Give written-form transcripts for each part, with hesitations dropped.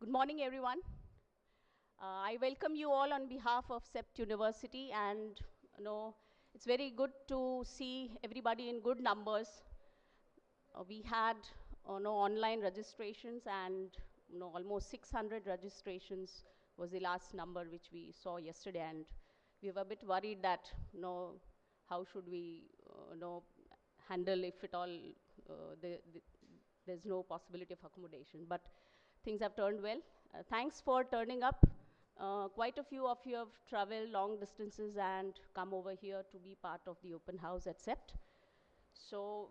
Good morning, everyone. I welcome you all on behalf of CEPT University, and it's very good to see everybody in good numbers. We had online registrations, and almost 600 registrations was the last number which we saw yesterday, and we were a bit worried that how should we handle if at all there's no possibility of accommodation, but things have turned well. Thanks for turning up. Quite a few of you have traveled long distances and come over here to be part of the open house at CEPT. So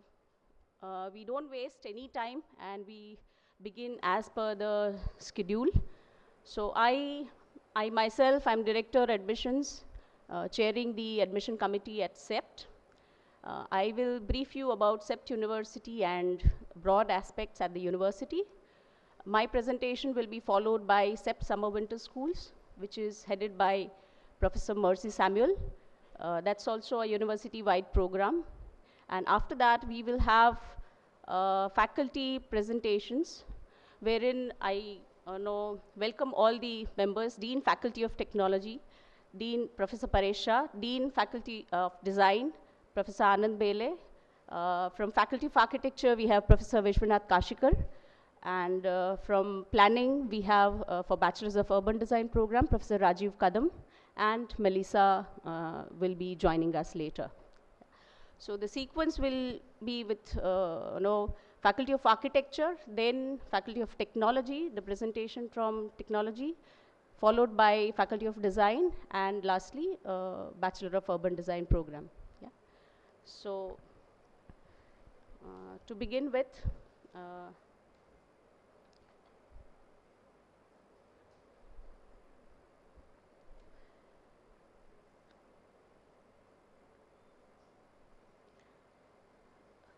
we don't waste any time, and we begin as per the schedule. So I myself, I'm Director Admissions, chairing the admission committee at CEPT. I will brief you about CEPT University and broad aspects at the university. My presentation will be followed by CEPT Summer Winter Schools, which is headed by Professor Mercy Samuel. That's also a university-wide program. And after that, we will have faculty presentations, wherein I welcome all the members, Dean Faculty of Technology, Dean Professor Paresh Shah, Dean Faculty of Design, Professor Anand Bele. From Faculty of Architecture, we have Professor Vishwanath Kashikar. And from planning, we have for Bachelors of Urban Design program, Professor Rajiv Kadam, and Melissa will be joining us later. So the sequence will be with Faculty of Architecture, then Faculty of Technology, the presentation from Technology, followed by Faculty of Design, and lastly, Bachelor of Urban Design program. Yeah. So to begin with,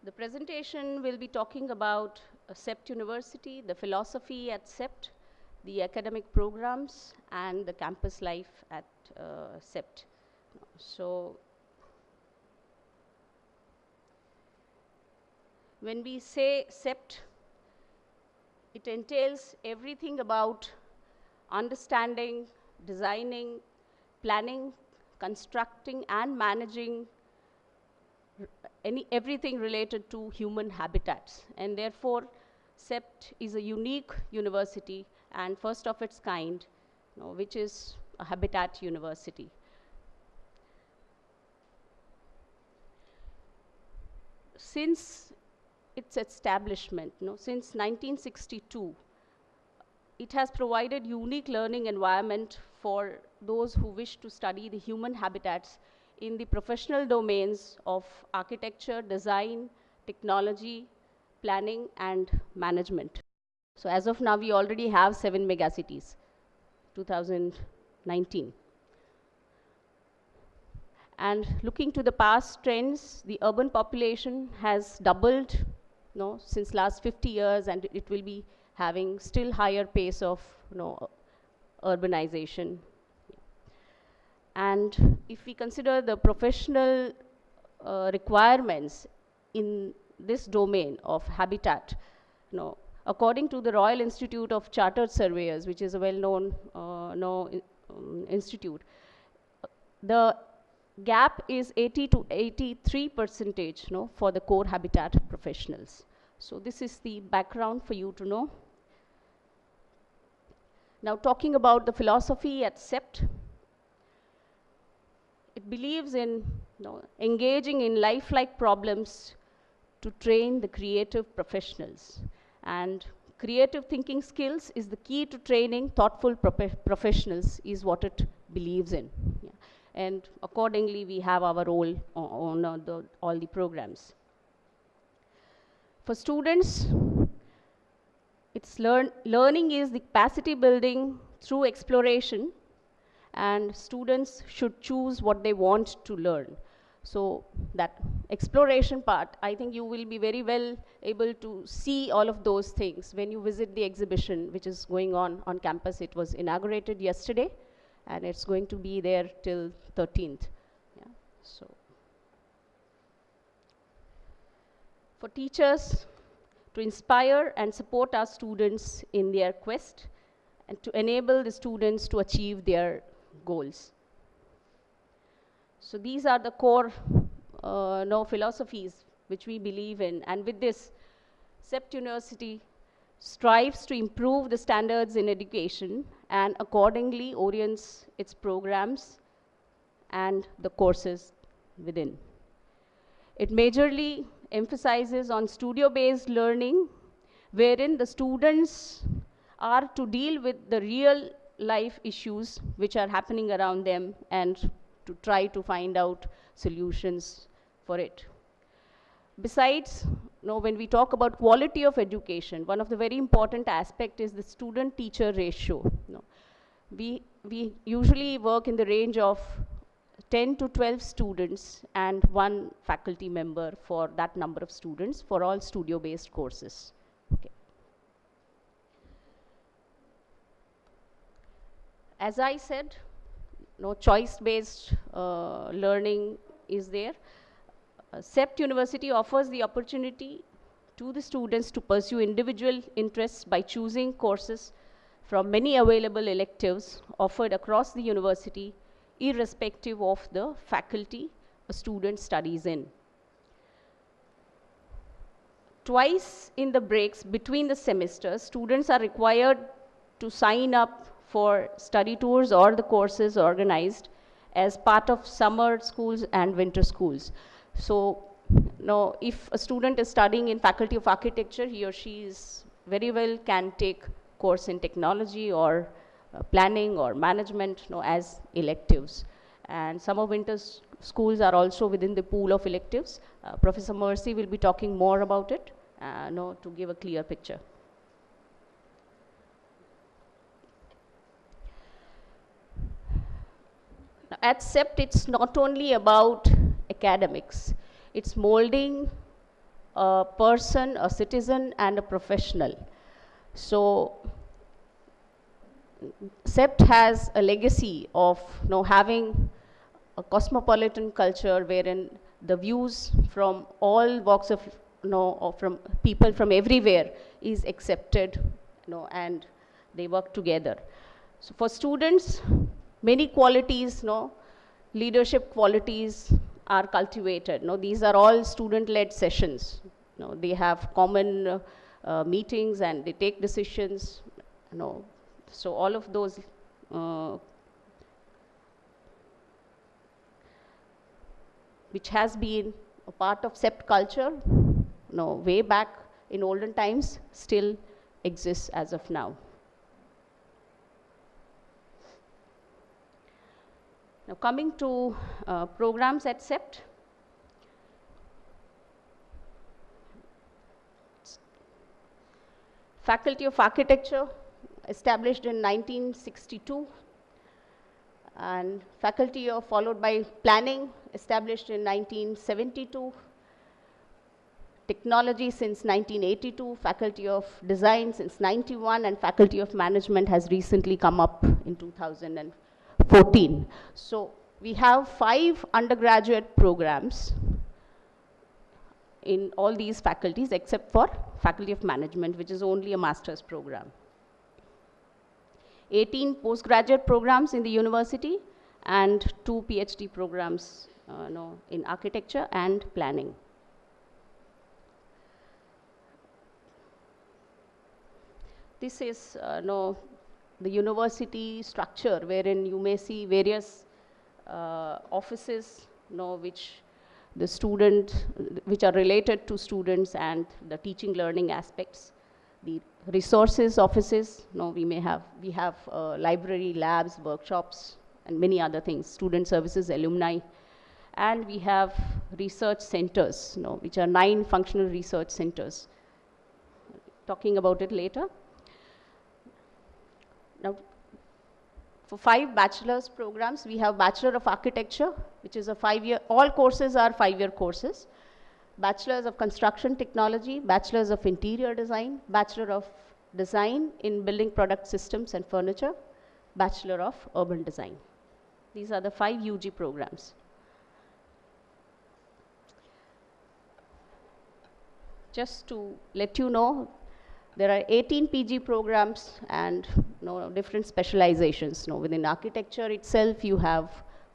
the presentation will be talking about CEPT University, the philosophy at CEPT, the academic programs, and the campus life at CEPT. So when we say CEPT, it entails everything about understanding, designing, planning, constructing, and managing everything related to human habitats. And therefore, CEPT is a unique university and first of its kind, which is a habitat university. Since its establishment, since 1962, it has provided unique learning environment for those who wish to study the human habitats in the professional domains of architecture, design, technology, planning, and management. So as of now, we already have 7 megacities, 2019. And looking to the past trends, the urban population has doubled since last 50 years, and it will be having still higher pace of urbanization. And if we consider the professional requirements in this domain of habitat, according to the Royal Institute of Chartered Surveyors, which is a well-known institute, the gap is 80 to 83% for the core habitat professionals. So this is the background for you to know. Now talking about the philosophy at CEPT, it believes in engaging in lifelike problems to train the creative professionals. And creative thinking skills is the key to training thoughtful professionals is what it believes in. Yeah. And accordingly, we have our role on all the programs. For students, it's learning is the capacity building through exploration, and students should choose what they want to learn. So that exploration part, I think you will be very well able to see all of those things when you visit the exhibition which is going on campus. It was inaugurated yesterday, and it's going to be there till 13th. Yeah. So for teachers to inspire and support our students in their quest and to enable the students to achieve their goals. So these are the core philosophies which we believe in, and with this, CEPT University strives to improve the standards in education and accordingly orients its programs and the courses within. It majorly emphasizes on studio-based learning, wherein the students are to deal with the real life issues which are happening around them and to try to find out solutions for it. Besides, when we talk about quality of education, one of the very important aspects is the student-teacher ratio. We usually work in the range of 10 to 12 students and 1 faculty member for that number of students for all studio-based courses. Okay. As I said, choice-based learning is there. CEPT University offers the opportunity to the students to pursue individual interests by choosing courses from many available electives offered across the university, irrespective of the faculty a student studies in. Twice in the breaks between the semesters, students are required to sign up for study tours or the courses organized as part of summer schools and winter schools. So, if a student is studying in Faculty of Architecture, he or she is very well can take course in technology or planning or management as electives. And summer winter schools are also within the pool of electives. Professor Mercy will be talking more about it to give a clear picture. Now, at CEPT, it's not only about academics. It's molding a person, a citizen, and a professional. So CEPT has a legacy of having a cosmopolitan culture wherein the views from all walks of, or from people from everywhere is accepted, and they work together. So for students, many qualities, leadership qualities are cultivated. These are all student-led sessions. They have common meetings and they take decisions. So all of those which has been a part of CEPT culture, way back in olden times, still exists as of now. Now coming to programs at CEPT. Faculty of Architecture, established in 1962, and Faculty of followed by Planning, established in 1972, Technology since 1982, Faculty of Design since 91, and Faculty of Management has recently come up in 2014. So we have 5 undergraduate programs in all these faculties except for Faculty of Management, which is only a master's program. 18 postgraduate programs in the university and 2 PhD programs in architecture and planning. This is the university structure wherein you may see various offices which are related to students and the teaching learning aspects. The resources offices, we have library, labs, workshops, and many other things, student services, alumni. And we have research centers, which are 9 functional research centers. Talking about it later. Now, for 5 bachelor's programs, we have Bachelor of Architecture, which is a 5-year, all courses are 5-year courses. Bachelors of Construction Technology, Bachelors of Interior Design, Bachelor of Design in Building Product Systems and Furniture, Bachelor of Urban Design. These are the 5 UG programs. Just to let you know, There are 18 PG programs and different specializations. Within architecture itself, you have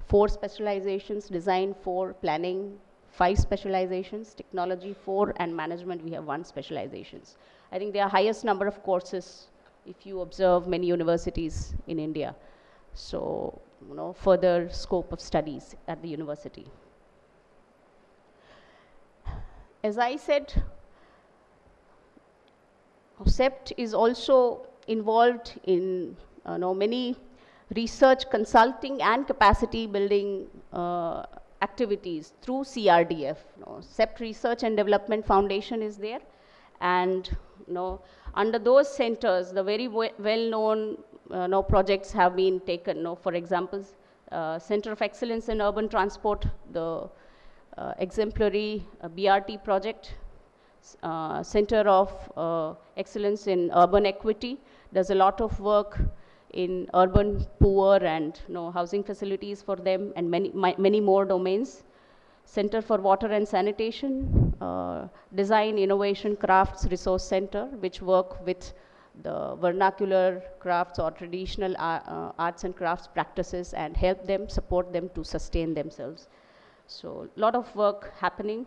4 specializations, design 4, planning 5 specializations, technology 4, and management we have 1 specializations. I think they are highest number of courses if you observe many universities in India. So, further scope of studies at the university. As I said, CEPT is also involved in many research, consulting, and capacity building activities through CRDF. CEPT Research and Development Foundation is there, and under those centers, the very well-known projects have been taken. For example, Center of Excellence in Urban Transport, the exemplary BRT project. Center of Excellence in Urban Equity does a lot of work in urban poor and housing facilities for them, and many more domains. Center for Water and Sanitation, Design, Innovation, Crafts Resource Center, which work with the vernacular crafts or traditional arts and crafts practices and help them, support them to sustain themselves. So a lot of work happening.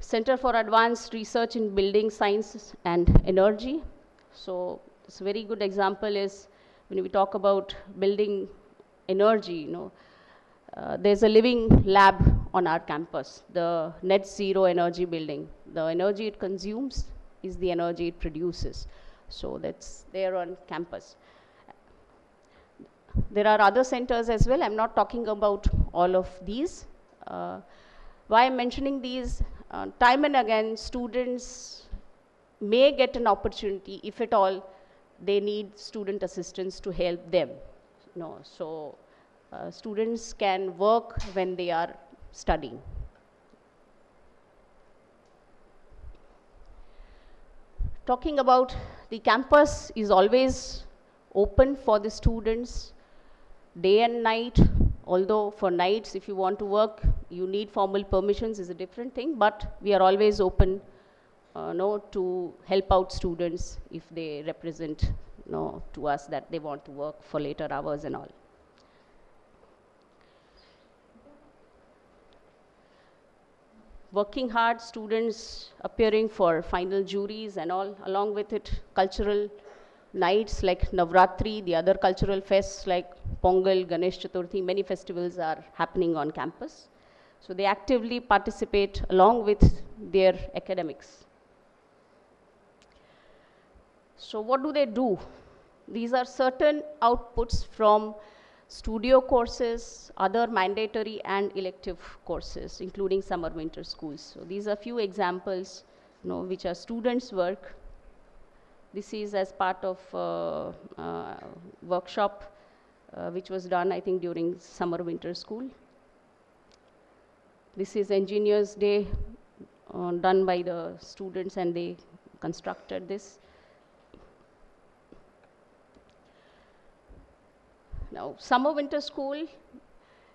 Center for Advanced Research in Building Science and Energy. So it's a very good example is when we talk about building energy, there's a living lab on our campus, the net zero energy building. The energy it consumes is the energy it produces. So that's there on campus. There are other centers as well. I'm not talking about all of these. Why I'm mentioning these, time and again, students may get an opportunity, if at all, they need student assistance to help them. So students can work when they are studying. Talking about the campus is always open for the students day and night, although for nights if you want to work you need formal permissions is a different thing, but we are always open to help out students if they represent to us that they want to work for later hours and all. Working hard, students appearing for final juries and all, along with it cultural nights like Navratri, the other cultural fests like Pongal, Ganesh Chaturthi, many festivals are happening on campus. So they actively participate along with their academics. So what do? These are certain outputs from studio courses, other mandatory and elective courses, including summer winter schools. So these are few examples which are students' work. This is as part of workshop which was done, I think, during summer winter school. This is Engineers Day done by the students, and they constructed this. Now, summer winter school,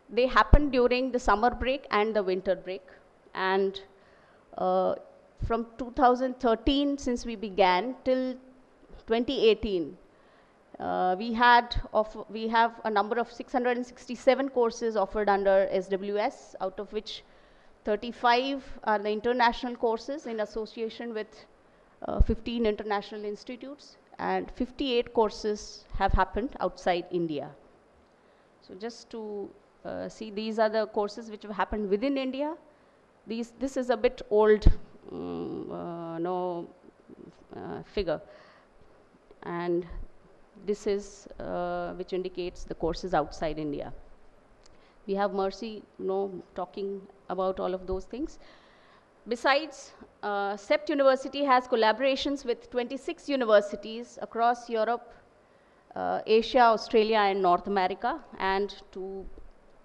they happen during the summer break and the winter break. And from 2013, since we began, till 2018, we have a number of 667 courses offered under SWS, out of which 35 are the international courses in association with 15 international institutes, and 58 courses have happened outside India. So just to see, these are the courses which have happened within India. This is a bit old figure, and this is which indicates the courses outside India. We have Mercy talking about all of those things. Besides, CEPT University has collaborations with 26 universities across Europe, Asia, Australia, and North America. And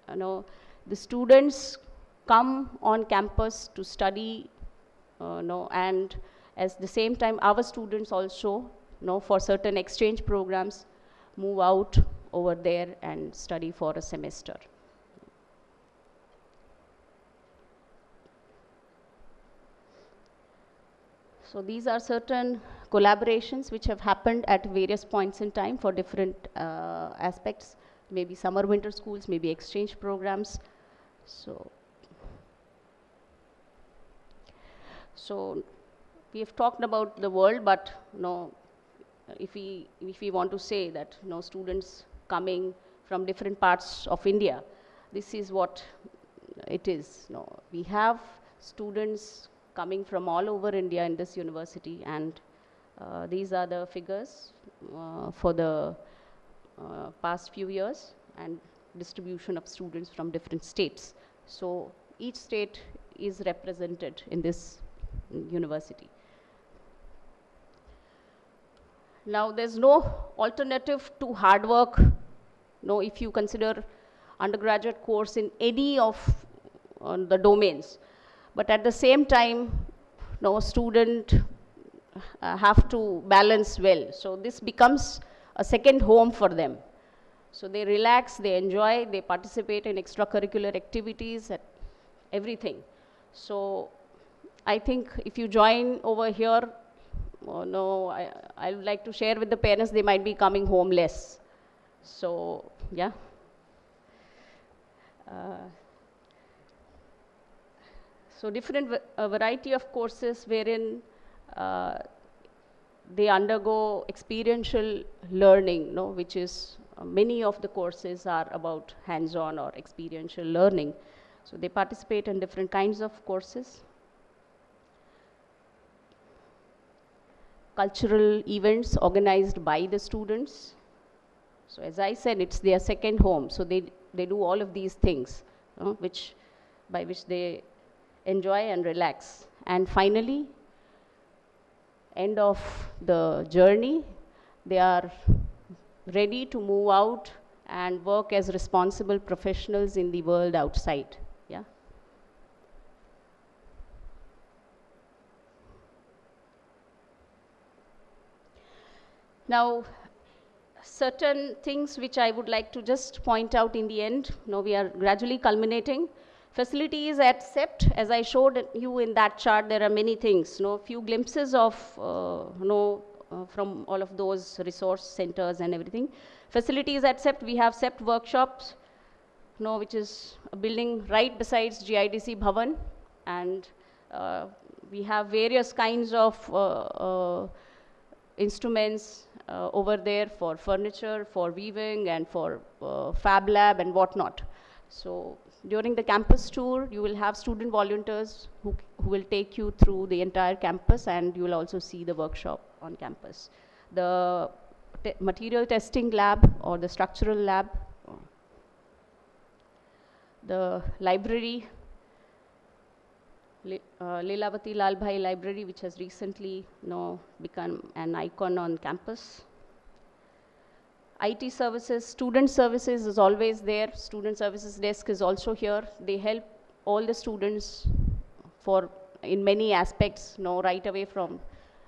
the students come on campus to study, and at the same time, our students also, for certain exchange programs, move out over there and study for a semester. So these are certain collaborations which have happened at various points in time for different aspects, maybe summer winter schools, maybe exchange programs. So we have talked about the world, but if we want to say that students coming from different parts of India, this is what it is. We have students coming from all over India in this university, and these are the figures for the past few years and distribution of students from different states. So each state is represented in this university. Now there's no alternative to hard work. If you consider undergraduate course in any of the domains, but at the same time, student have to balance well. So this becomes a second home for them. So they relax, they enjoy, they participate in extracurricular activities, everything. So I think if you join over here, I would like to share with the parents, they might be coming home less. So, yeah. So different variety of courses wherein they undergo experiential learning, which is many of the courses are about hands-on or experiential learning. So they participate in different kinds of courses. Cultural events organized by the students. So as I said, it's their second home. So they do all of these things, by which they enjoy and relax. And finally, end of the journey, they are ready to move out and work as responsible professionals in the world outside. Yeah. Now, certain things which I would like to just point out in the end. We are gradually culminating. Facilities at CEPT, as I showed you in that chart, there are many things. Few glimpses of from all of those resource centers and everything. Facilities at CEPT, we have CEPT workshops, which is a building right besides GIDC Bhavan, and we have various kinds of instruments over there for furniture, for weaving, and for Fab Lab and whatnot. So during the campus tour, you will have student volunteers who will take you through the entire campus, and you will also see the workshop on campus. The material testing lab or the structural lab, the library, Leelavati Lalbhai Library, which has recently become an icon on campus. IT services, student services is always there. Student services desk is also here. They help all the students in many aspects, right away from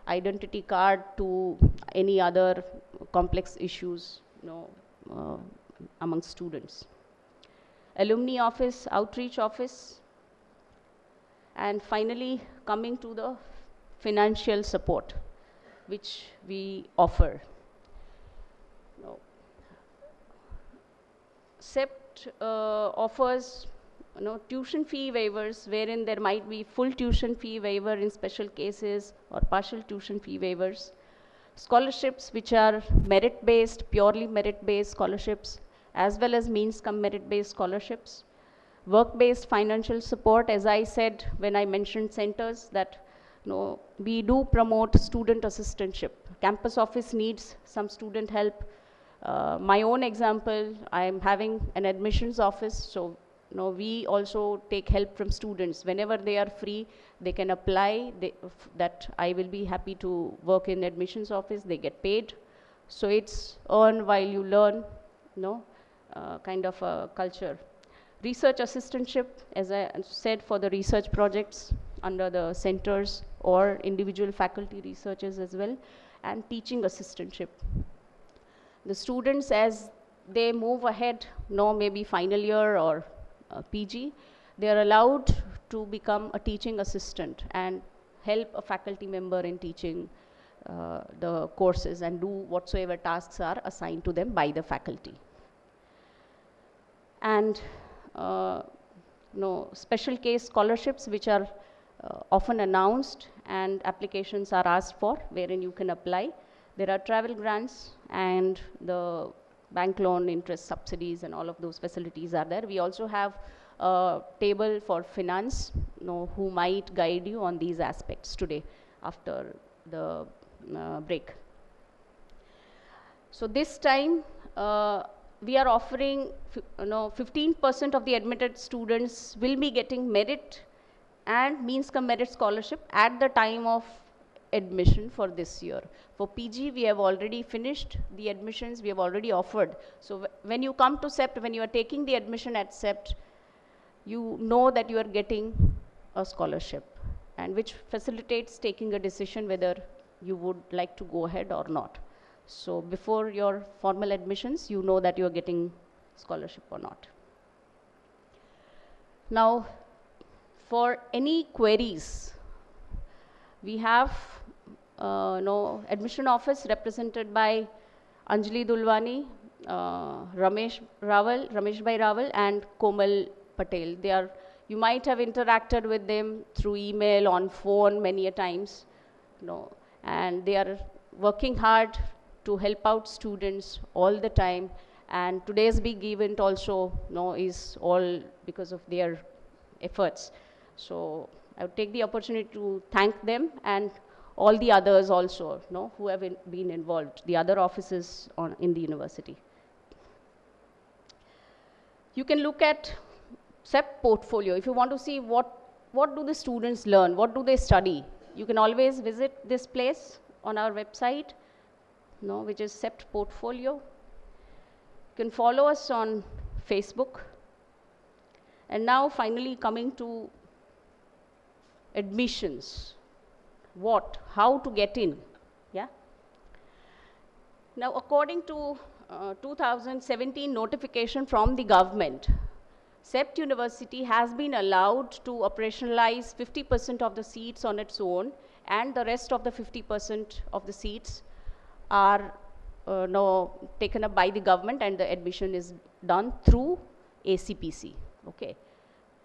identity card to any other complex issues, among students. Alumni office, outreach office, and finally coming to the financial support, which we offer. CEPT offers tuition fee waivers, wherein there might be full tuition fee waiver in special cases or partial tuition fee waivers. Scholarships, which are merit-based, purely merit-based scholarships, as well as means cum merit-based scholarships. Work-based financial support, as I said when I mentioned centers, that we do promote student assistantship. Campus office needs some student help. My own example, I am having an admissions office, so we also take help from students. Whenever they are free, they can apply, that I will be happy to work in admissions office, they get paid. So it's earn while you learn, kind of a culture. Research assistantship, as I said, for the research projects under the centers or individual faculty researchers as well, and teaching assistantship. The students, as they move ahead, maybe final year or PG, they are allowed to become a teaching assistant and help a faculty member in teaching the courses and do whatsoever tasks are assigned to them by the faculty. And special case scholarships, which are often announced and applications are asked for, wherein you can apply. There are travel grants and the bank loan interest subsidies and all of those facilities are there. We also have a table for finance, who might guide you on these aspects today after the break. So this time we are offering 15% of the admitted students will be getting merit and means cum merit scholarship at the time of admission for this year. For PG, we have already finished the admissions, we have already offered. So when you come to CEPT, when you are taking the admission at CEPT, you know that you are getting a scholarship, and which facilitates taking a decision whether you would like to go ahead or not. So before your formal admissions, you know that you are getting scholarship or not. Now, for any queries, we have admission office represented by Anjali Dulwani, Ramesh Bhai Rawal, and Komal Patel. You might have interacted with them through email, on phone many a times, and they are working hard to help out students all the time. And today's big event also is all because of their efforts. So I would take the opportunity to thank them and all the others also who have been involved, the other offices in the university. You can look at CEPT portfolio. If you want to see what do the students learn, what do they study, you can always visit this place on our website, which is CEPT portfolio. You can follow us on Facebook. And now finally coming to admissions. How to get in, yeah? Now, according to 2017 notification from the government, CEPT University has been allowed to operationalize 50% of the seats on its own, and the rest of the 50% of the seats are taken up by the government, and the admission is done through ACPC, okay,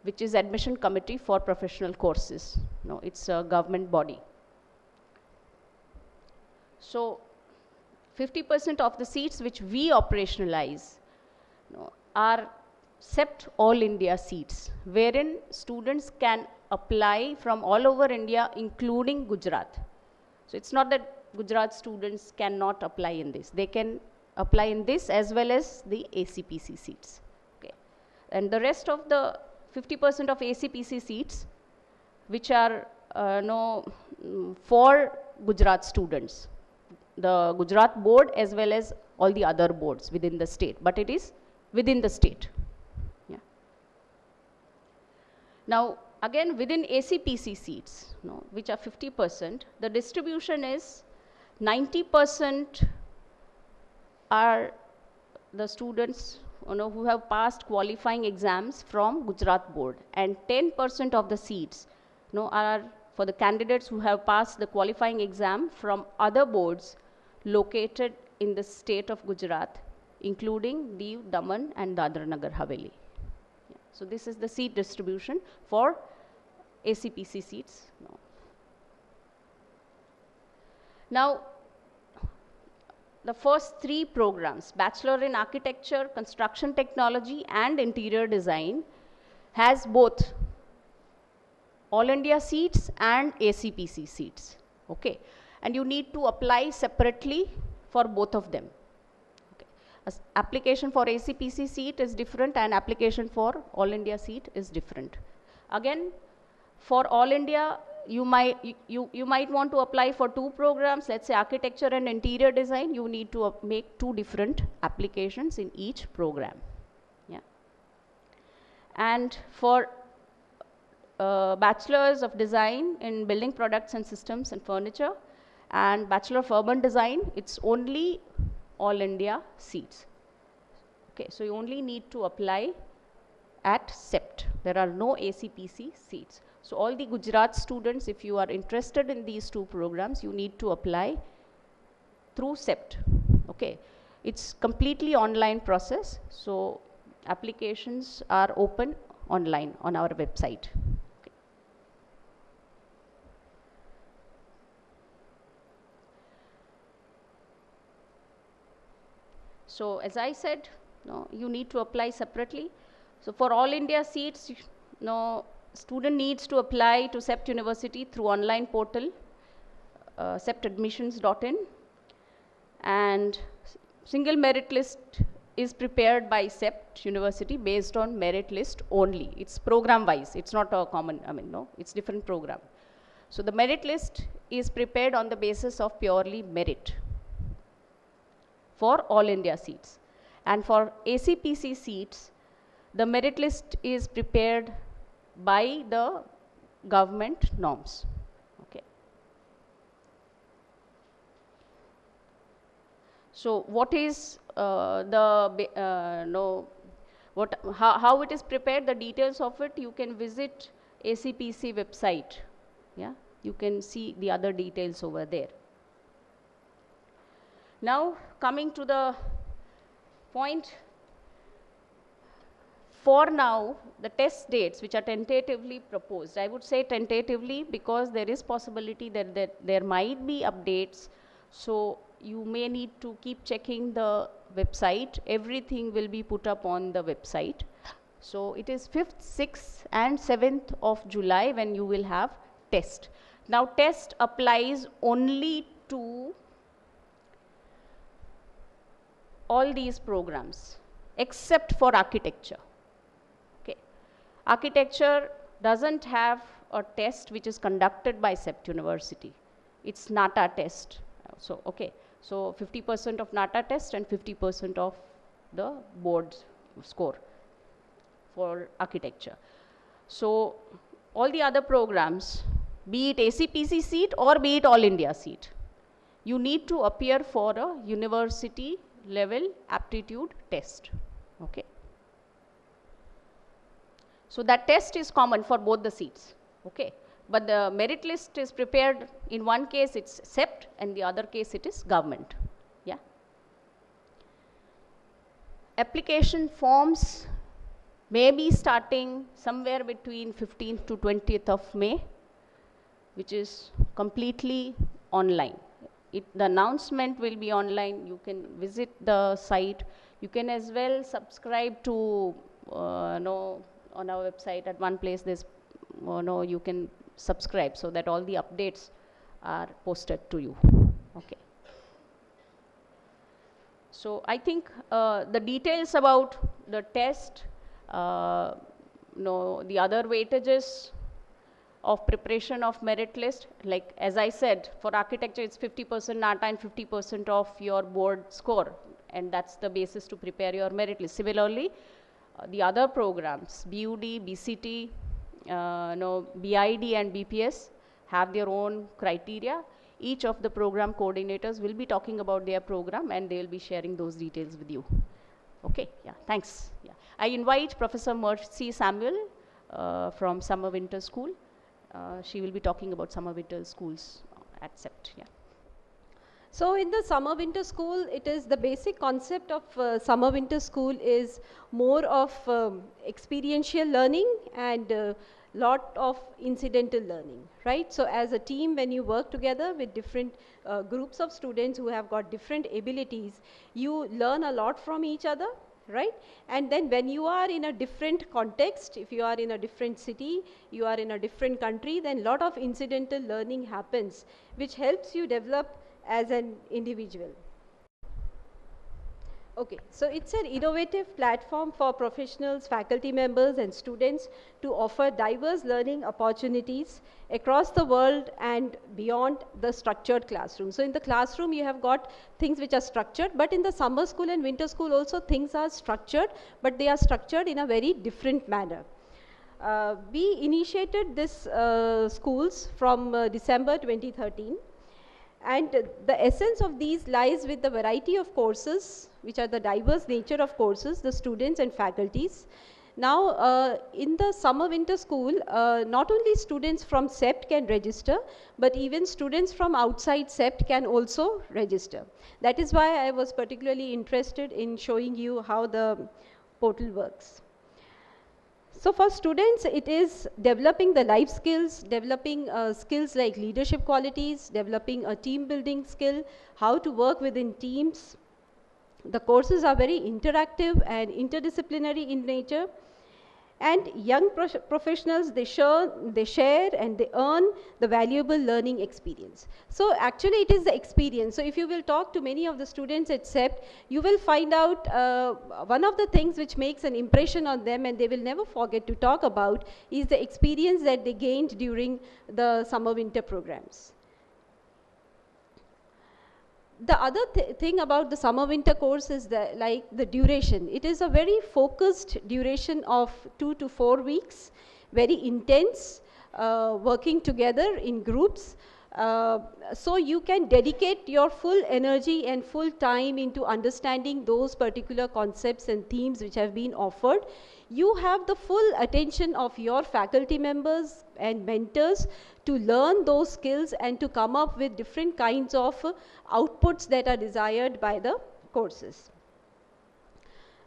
which is Admission Committee for Professional Courses. It's a government body. So 50% of the seats which we operationalize are CEPT All India seats, wherein students can apply from all over India, including Gujarat. So it's not that Gujarat students cannot apply in this. They can apply in this as well as the ACPC seats. Okay. And the rest of the 50% of ACPC seats, which are for Gujarat students, the Gujarat board as well as all the other boards within the state, but it is within the state. Yeah. Now, again, within ACPC seats, which are 50%, the distribution is 90% are the students who have passed qualifying exams from Gujarat board, and 10% of the seats are for the candidates who have passed the qualifying exam from other boards located in the state of Gujarat, including Diu, Daman and Dadra Nagar Haveli. Yeah. So this is the seat distribution for ACPC seats. Now, the first three programs, Bachelor in Architecture, Construction Technology and Interior Design, has both All India seats and ACPC seats, okay? And you need to apply separately for both of them. Okay. Application for ACPC seat is different and application for All India seat is different. Again, for All India, you might want to apply for two programs, let's say Architecture and Interior Design. You need to make two different applications in each program. Yeah. And for Bachelors of Design in Building Products and Systems and Furniture and Bachelor of Urban Design, it's only All India seats. Okay, so you only need to apply at CEPT. There are no ACPC seats. So all the Gujarat students, if you are interested in these two programs, you need to apply through CEPT. Okay, it's completely online process. So applications are open online on our website. Okay. So as I said, no, you need to apply separately. So for all India seats, no, student needs to apply to CEPT University through online portal, ceptadmissions.in, and single merit list is prepared by CEPT University based on merit list only. It's program wise, it's not a common, no, it's different program. So the merit list is prepared on the basis of purely merit for all India seats. And for ACPC seats, the merit list is prepared by the government norms. Okay. So what is how it is prepared, the details of it, you can visit ACPC website. Yeah, you can see the other details over there. Now coming to the point, for now the test dates which are tentatively proposed, I would say tentatively because there is possibility that there might be updates, so you may need to keep checking the website. Everything will be put up on the website. So it is 5th, 6th and 7th of July when you will have test. Now test applies only to all these programs except for architecture. Okay. Architecture doesn't have a test which is conducted by CEPT University. It's NATA test. So, okay. So 50% of NATA test and 50% of the board score for architecture. So all the other programs, be it ACPC seat or be it all India seat, you need to appear for a university level aptitude test. Okay. So that test is common for both the seats. Okay. But the merit list is prepared, in one case it's CEPT and the other case it is government. Yeah. Application forms may be starting somewhere between 15th to 20th of May, which is completely online. The announcement will be online. You can visit the site. You can as well subscribe to on our website at one place there's you can subscribe so that all the updates are posted to you. Okay. So I think the details about the test, the other weightages of preparation of merit list, like as I said, for architecture it's 50% NATA and 50% of your board score, and that's the basis to prepare your merit list. Similarly, the other programs, BUD, BCT, BID and BPS have their own criteria. Each of the program coordinators will be talking about their program and they will be sharing those details with you. Okay, yeah, thanks. Yeah. I invite Professor Mercy Samuel from Summer Winter School. She will be talking about summer winter schools at CEPT. Yeah. So in the summer winter school, it is the basic concept of summer winter school is more of experiential learning and lot of incidental learning, right? So as a team, when you work together with different groups of students who have got different abilities, you learn a lot from each other, right? And then when you are in a different context, if you are in a different city, you are in a different country, then lot of incidental learning happens, which helps you develop as an individual. Okay, so it's an innovative platform for professionals, faculty members and students to offer diverse learning opportunities across the world and beyond the structured classroom. So in the classroom you have got things which are structured, but in the summer school and winter school also things are structured, but they are structured in a very different manner. We initiated this schools from December 2013. And the essence of these lies with the variety of courses, which are the diverse nature of courses, the students and faculties. Now, in the summer-winter school, not only students from CEPT can register, but even students from outside CEPT can also register. That is why I was particularly interested in showing you how the portal works. So for students, it is developing the life skills, developing skills like leadership qualities, developing a team building skill, how to work within teams. The courses are very interactive and interdisciplinary in nature. And young professionals, they share and they earn the valuable learning experience. So actually it is the experience. So if you will talk to many of the students at CEPT, you will find out one of the things which makes an impression on them and they will never forget to talk about is the experience that they gained during the summer-winter programs. The other thing about the summer-winter course is the duration. It is a very focused duration of 2 to 4 weeks, very intense, working together in groups. So you can dedicate your full energy and full time into understanding those particular concepts and themes which have been offered. You have the full attention of your faculty members and mentors to learn those skills and to come up with different kinds of outputs that are desired by the courses.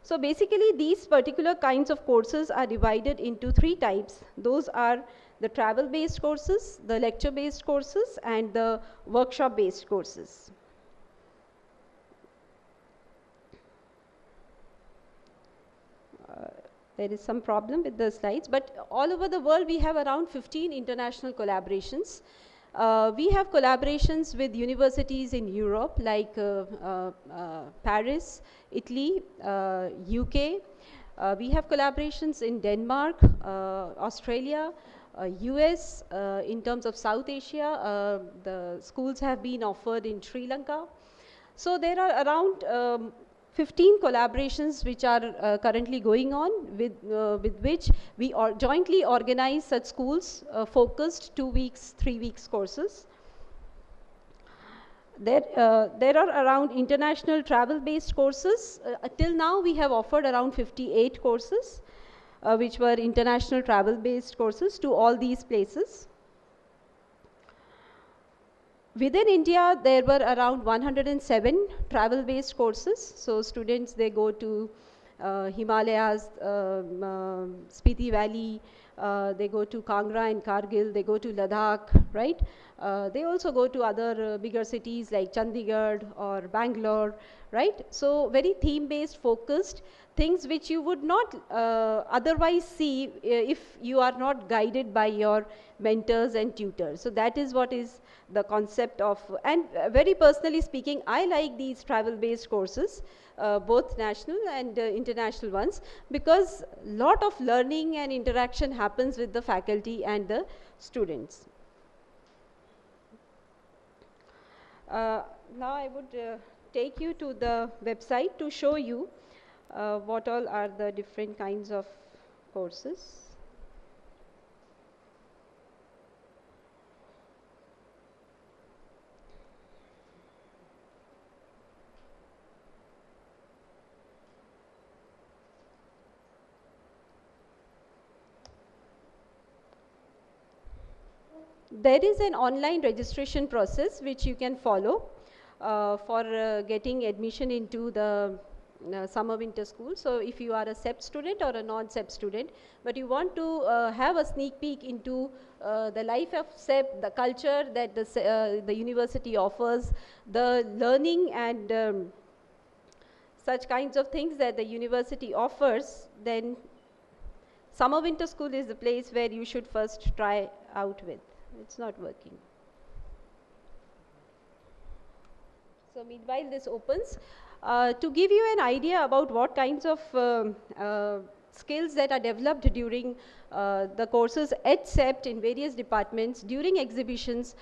So basically these particular kinds of courses are divided into 3 types. Those are the travel-based courses, the lecture-based courses, and the workshop-based courses. There is some problem with the slides, but all over the world we have around 15 international collaborations. We have collaborations with universities in Europe like Paris, Italy, UK. We have collaborations in Denmark, Australia, US. In terms of South Asia, the schools have been offered in Sri Lanka. So there are around 15 collaborations which are currently going on with which we jointly organize such schools focused 2 weeks, 3 weeks courses. There are around international travel-based courses. Till now we have offered around 58 courses which were international travel-based courses to all these places. Within India, there were around 107 travel-based courses. So students, they go to Himalayas, Spiti Valley, they go to Kangra and Kargil, they go to Ladakh, right? They also go to other bigger cities like Chandigarh or Bangalore, right? So very theme-based, focused, things which you would not otherwise see if you are not guided by your mentors and tutors. So that is what is the concept of, and very personally speaking, I like these travel-based courses, both national and international ones, because lot of learning and interaction happens with the faculty and the students. Now I would take you to the website to show you what all are the different kinds of courses. There is an online registration process which you can follow for getting admission into the summer-winter school. So if you are a CEPT student or a non-CEPT student, but you want to have a sneak peek into the life of CEPT, the culture that the university offers, the learning and such kinds of things that the university offers, then summer-winter school is the place where you should first try out with. It's not working. So meanwhile this opens, to give you an idea about what kinds of skills that are developed during the courses at CEPT in various departments. During exhibitions,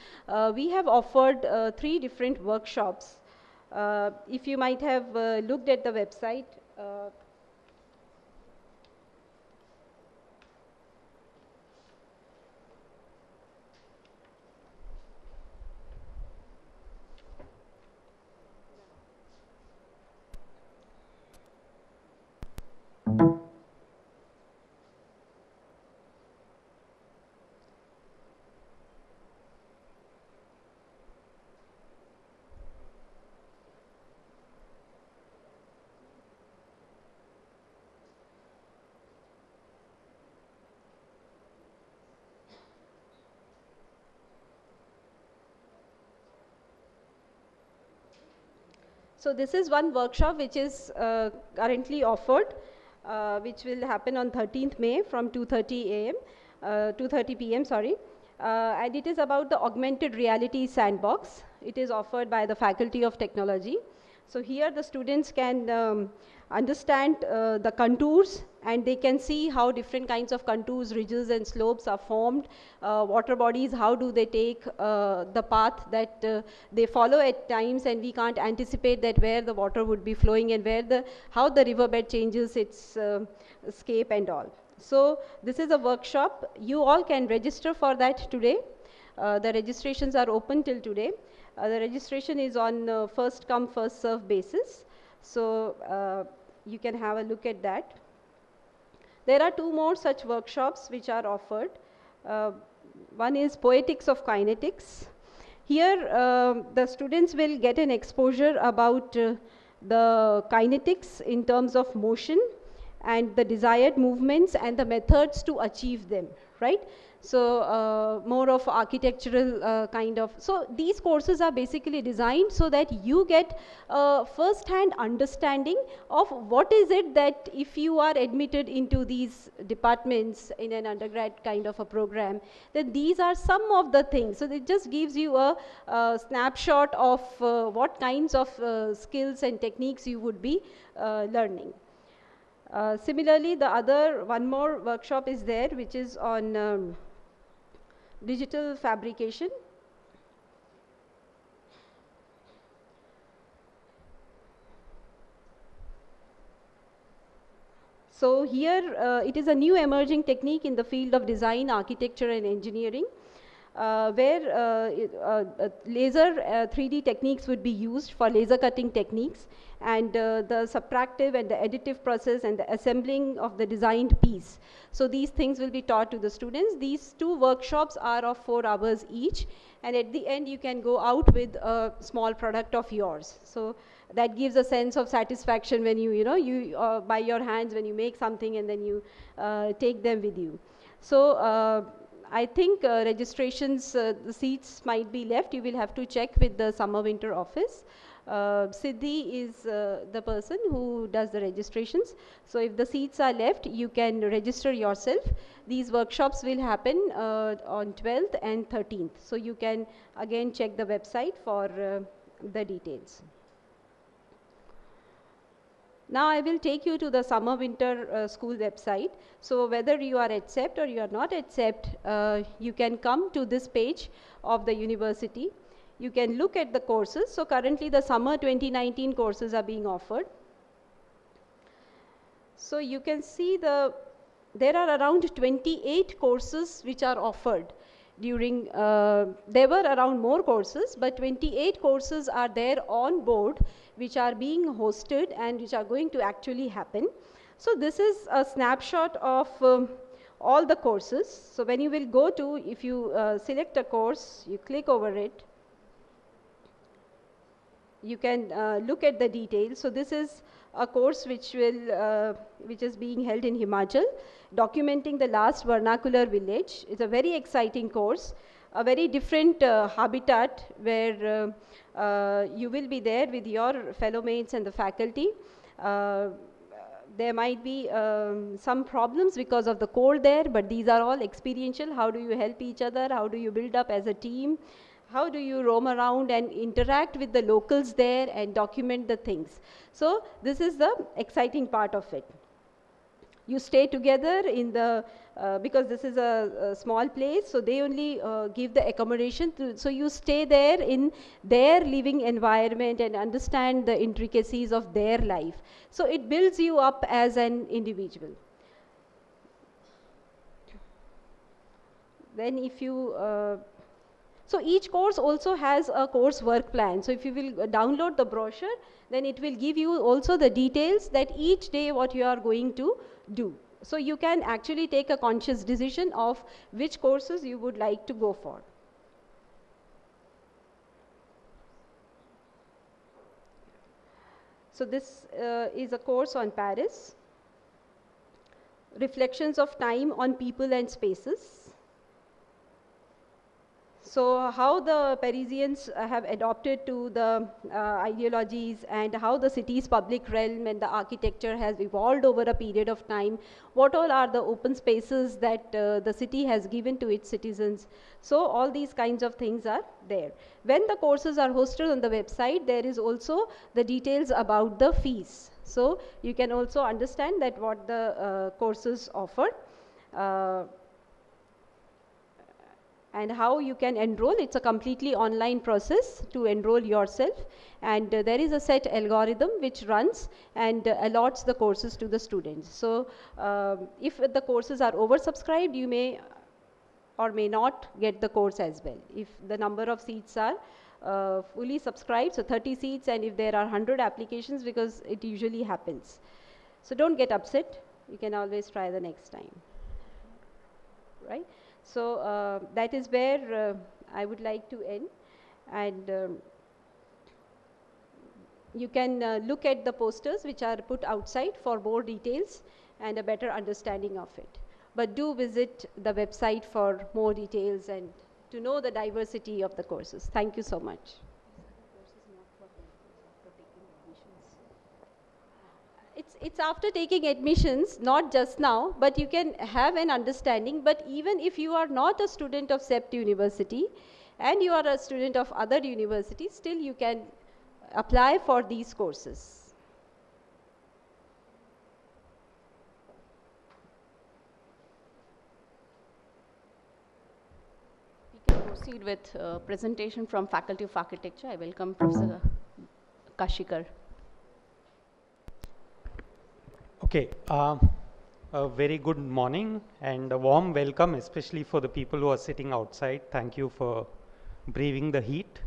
we have offered 3 different workshops. If you might have looked at the website, So this is one workshop which is currently offered, which will happen on 13th May from 2:30 a.m. 2:30 p.m. sorry, and it is about the augmented reality sandbox. It is offered by the Faculty of Technology. So here the students can understand the contours, and they can see how different kinds of contours, ridges and slopes are formed, water bodies, how do they take the path that they follow at times, and we can't anticipate that where the water would be flowing and where how the riverbed changes its scape and all. So this is a workshop. You all can register for that today. The registrations are open till today. The registration is on first come first serve basis. So you can have a look at that. There are 2 more such workshops which are offered. One is Poetics of Kinetics. Here the students will get an exposure about the kinetics in terms of motion and the desired movements and the methods to achieve them, right? So more of architectural kind of, so these courses are basically designed so that you get first-hand understanding of what is it that if you are admitted into these departments in an undergrad kind of a program, then these are some of the things. So it just gives you a snapshot of what kinds of skills and techniques you would be learning. Similarly, one more workshop is there, which is on digital fabrication. So here it is a new emerging technique in the field of design, architecture and engineering, where laser 3D techniques would be used for laser cutting techniques, and the subtractive and the additive process and the assembling of the designed piece. So these things will be taught to the students. These 2 workshops are of 4 hours each, and at the end you can go out with a small product of yours. So that gives a sense of satisfaction when you by your hands, when you make something and then you take them with you. So I think registrations, the seats might be left. You will have to check with the summer winter office. Siddhi is the person who does the registrations. So if the seats are left, you can register yourself. These workshops will happen on 12th and 13th. So you can again check the website for the details. Now I will take you to the summer winter school website. So whether you are at CEPT or you are not at CEPT, you can come to this page of the university. You can look at the courses. So currently the summer 2019 courses are being offered. So you can see there are around 28 courses which are offered during, there were around more courses, but 28 courses are there on board which are being hosted and which are going to actually happen. So this is a snapshot of all the courses. So when you will go to, if you select a course, you click over it, you can look at the details. So this is a course which is being held in Himachal, documenting the last vernacular village. It's a very exciting course, a very different habitat where you will be there with your fellow mates and the faculty. There might be some problems because of the cold there, but these are all experiential. How do you help each other? How do you build up as a team? How do you roam around and interact with the locals there and document the things? So this is the exciting part of it. You stay together in the, because this is a small place, so they only give the accommodation. So you stay there in their living environment and understand the intricacies of their life. So it builds you up as an individual. Then if you, so each course also has a course work plan. So if you will download the brochure, then it will give you also the details that each day what you are going to do. So you can actually take a conscious decision of which courses you would like to go for. So this is a course on Paris, reflections of time on people and spaces. So how the Parisians have adopted to the ideologies, and how the city's public realm and the architecture has evolved over a period of time. What all are the open spaces that the city has given to its citizens. So all these kinds of things are there. When the courses are hosted on the website, there is also the details about the fees. So you can also understand that what the courses offer. And how you can enroll. It's a completely online process to enroll yourself, and there is a set algorithm which runs and allots the courses to the students. So if the courses are oversubscribed, you may or may not get the course as well. If the number of seats are fully subscribed, so 30 seats, and if there are 100 applications, because it usually happens. So don't get upset, you can always try the next time, right? So that is where I would like to end, and you can look at the posters which are put outside for more details and a better understanding of it. But do visit the website for more details and to know the diversity of the courses. Thank you so much. It's after taking admissions, not just now, but you can have an understanding. But even if you are not a student of CEPT University and you are a student of other universities, still you can apply for these courses. We can proceed with presentation from Faculty of Architecture. I welcome Professor Kashikar. Okay, a very good morning and a warm welcome, especially for the people who are sitting outside. Thank you for braving the heat.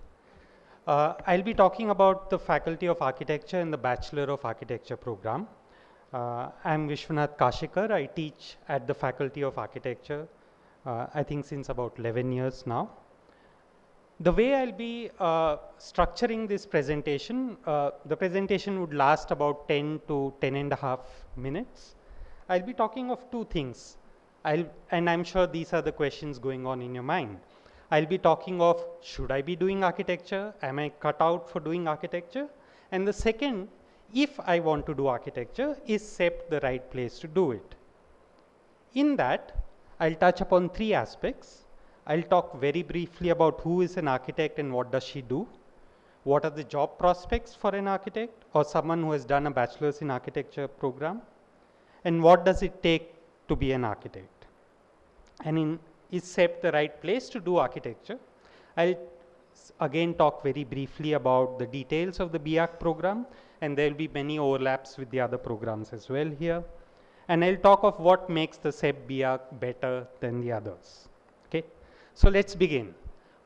I'll be talking about the Faculty of Architecture and the Bachelor of Architecture program. I'm Vishwanath Kashikar. I teach at the Faculty of Architecture, I think since about 11 years now. The way I'll be structuring this presentation, the presentation would last about 10 to 10.5 minutes. I'll be talking of two things, and I'm sure these are the questions going on in your mind. I'll be talking of, should I be doing architecture? Am I cut out for doing architecture? And the second, if I want to do architecture, is CEPT the right place to do it? In that, I'll touch upon three aspects. I'll talk very briefly about who is an architect and what does she do. What are the job prospects for an architect or someone who has done a Bachelor's in Architecture program? And what does it take to be an architect? And is CEPT the right place to do architecture? I'll again talk very briefly about the details of the BArch program, and there will be many overlaps with the other programs as well here. And I'll talk of what makes the CEPT BArch better than the others. Okay. So let's begin.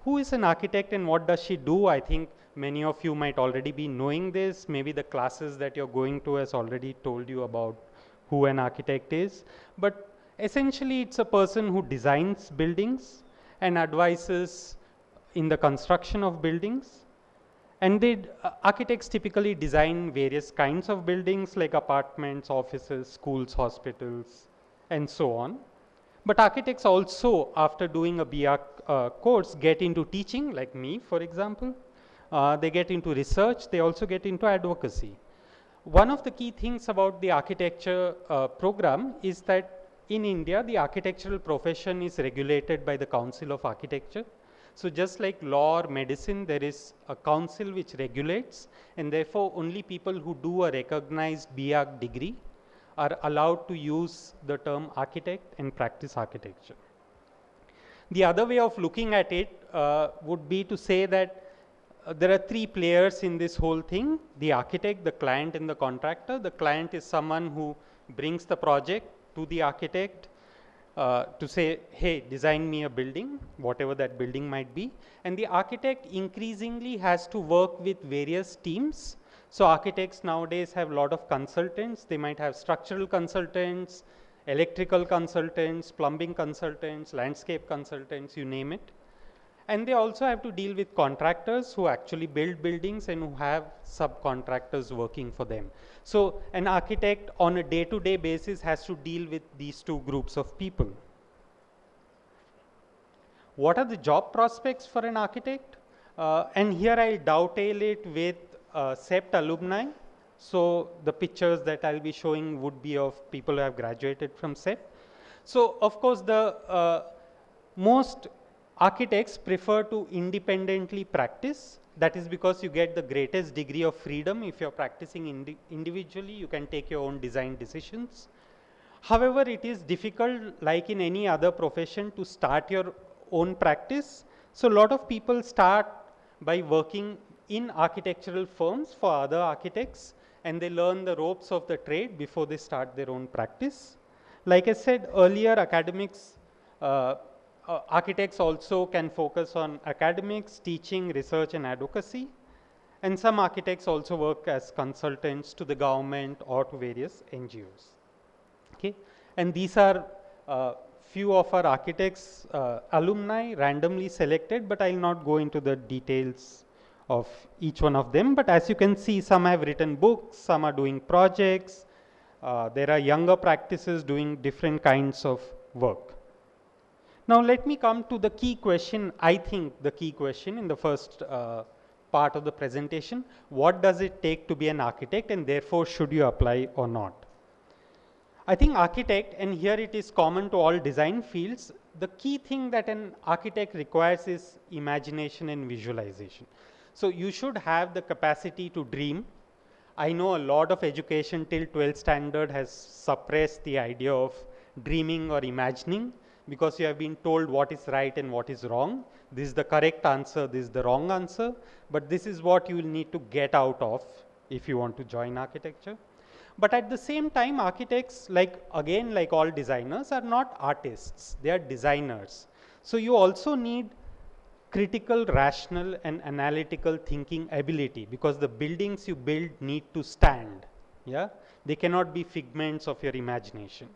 Who is an architect and what does she do? I think many of you might already be knowing this. Maybe the classes that you're going to has already told you about who an architect is. But essentially, it's a person who designs buildings and advises in the construction of buildings. And architects typically design various kinds of buildings like apartments, offices, schools, hospitals, and so on. But architects also, after doing a BArch course, get into teaching, like me, for example. They get into research. They also get into advocacy. One of the key things about the architecture program is that in India, the architectural profession is regulated by the Council of Architecture. So just like law or medicine, there is a council which regulates, and therefore only people who do a recognized BArch degree are allowed to use the term architect and practice architecture. The other way of looking at it would be to say that there are three players in this whole thing: the architect, the client, and the contractor. The client is someone who brings the project to the architect to say, hey, design me a building, whatever that building might be. And the architect increasingly has to work with various teams. So architects nowadays have a lot of consultants. They might have structural consultants, electrical consultants, plumbing consultants, landscape consultants, you name it. And they also have to deal with contractors who actually build buildings and who have subcontractors working for them. So an architect on a day-to-day basis has to deal with these two groups of people. what are the job prospects for an architect? And here I'll dovetail it with CEPT alumni. So the pictures that I'll be showing would be of people who have graduated from CEPT. So of course, the most architects prefer to independently practice. That is because you get the greatest degree of freedom. If you're practicing individually, you can take your own design decisions. However, it is difficult, like in any other profession, to start your own practice. So a lot of people start by working in architectural firms for other architects, and they learn the ropes of the trade before they start their own practice. Like I said earlier, architects also can focus on academics, teaching, research and advocacy. And some architects also work as consultants to the government or to various NGOs. Okay. And these are few of our architects alumni randomly selected, but I will not go into the details of each one of them. But as you can see, some have written books, some are doing projects. There are younger practices doing different kinds of work. Now let me come to the key question, I think the key question in the first part of the presentation. What does it take to be an architect, and therefore should you apply or not? I think architect, and here it is common to all design fields, the key thing that an architect requires is imagination and visualization. So you should have the capacity to dream. I know a lot of education till 12th standard has suppressed the idea of dreaming or imagining, because you have been told what is right and what is wrong. This is the correct answer, this is the wrong answer, but this is what you will need to get out of if you want to join architecture. But at the same time, architects, like all designers, are not artists, they are designers. So you also need critical, rational and analytical thinking ability, because the buildings you build need to stand. Yeah? They cannot be figments of your imagination.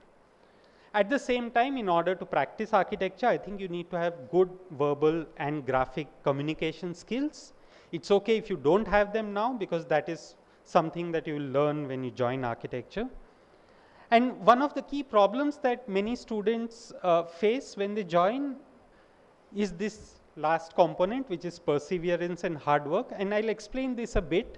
At the same time, in order to practice architecture, I think you need to have good verbal and graphic communication skills. It's okay if you don't have them now, because that is something that you will learn when you join architecture. And one of the key problems that many students face when they join is this last component, which is perseverance and hard work. And I'll explain this a bit.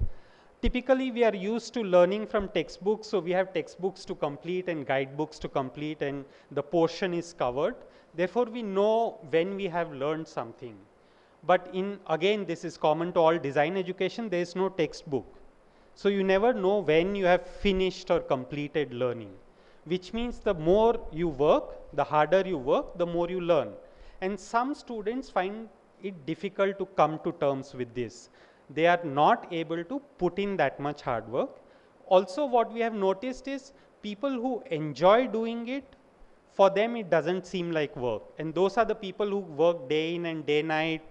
Typically, we are used to learning from textbooks, so we have textbooks to complete and guidebooks to complete, and the portion is covered. Therefore, we know when we have learned something. But again, this is common to all design education, there is no textbook. So you never know when you have finished or completed learning, which means the more you work, the harder you work, the more you learn. And some students find it difficult to come to terms with this. They are not able to put in that much hard work. Also, what we have noticed is people who enjoy doing it, for them it doesn't seem like work. And those are the people who work day in and day night,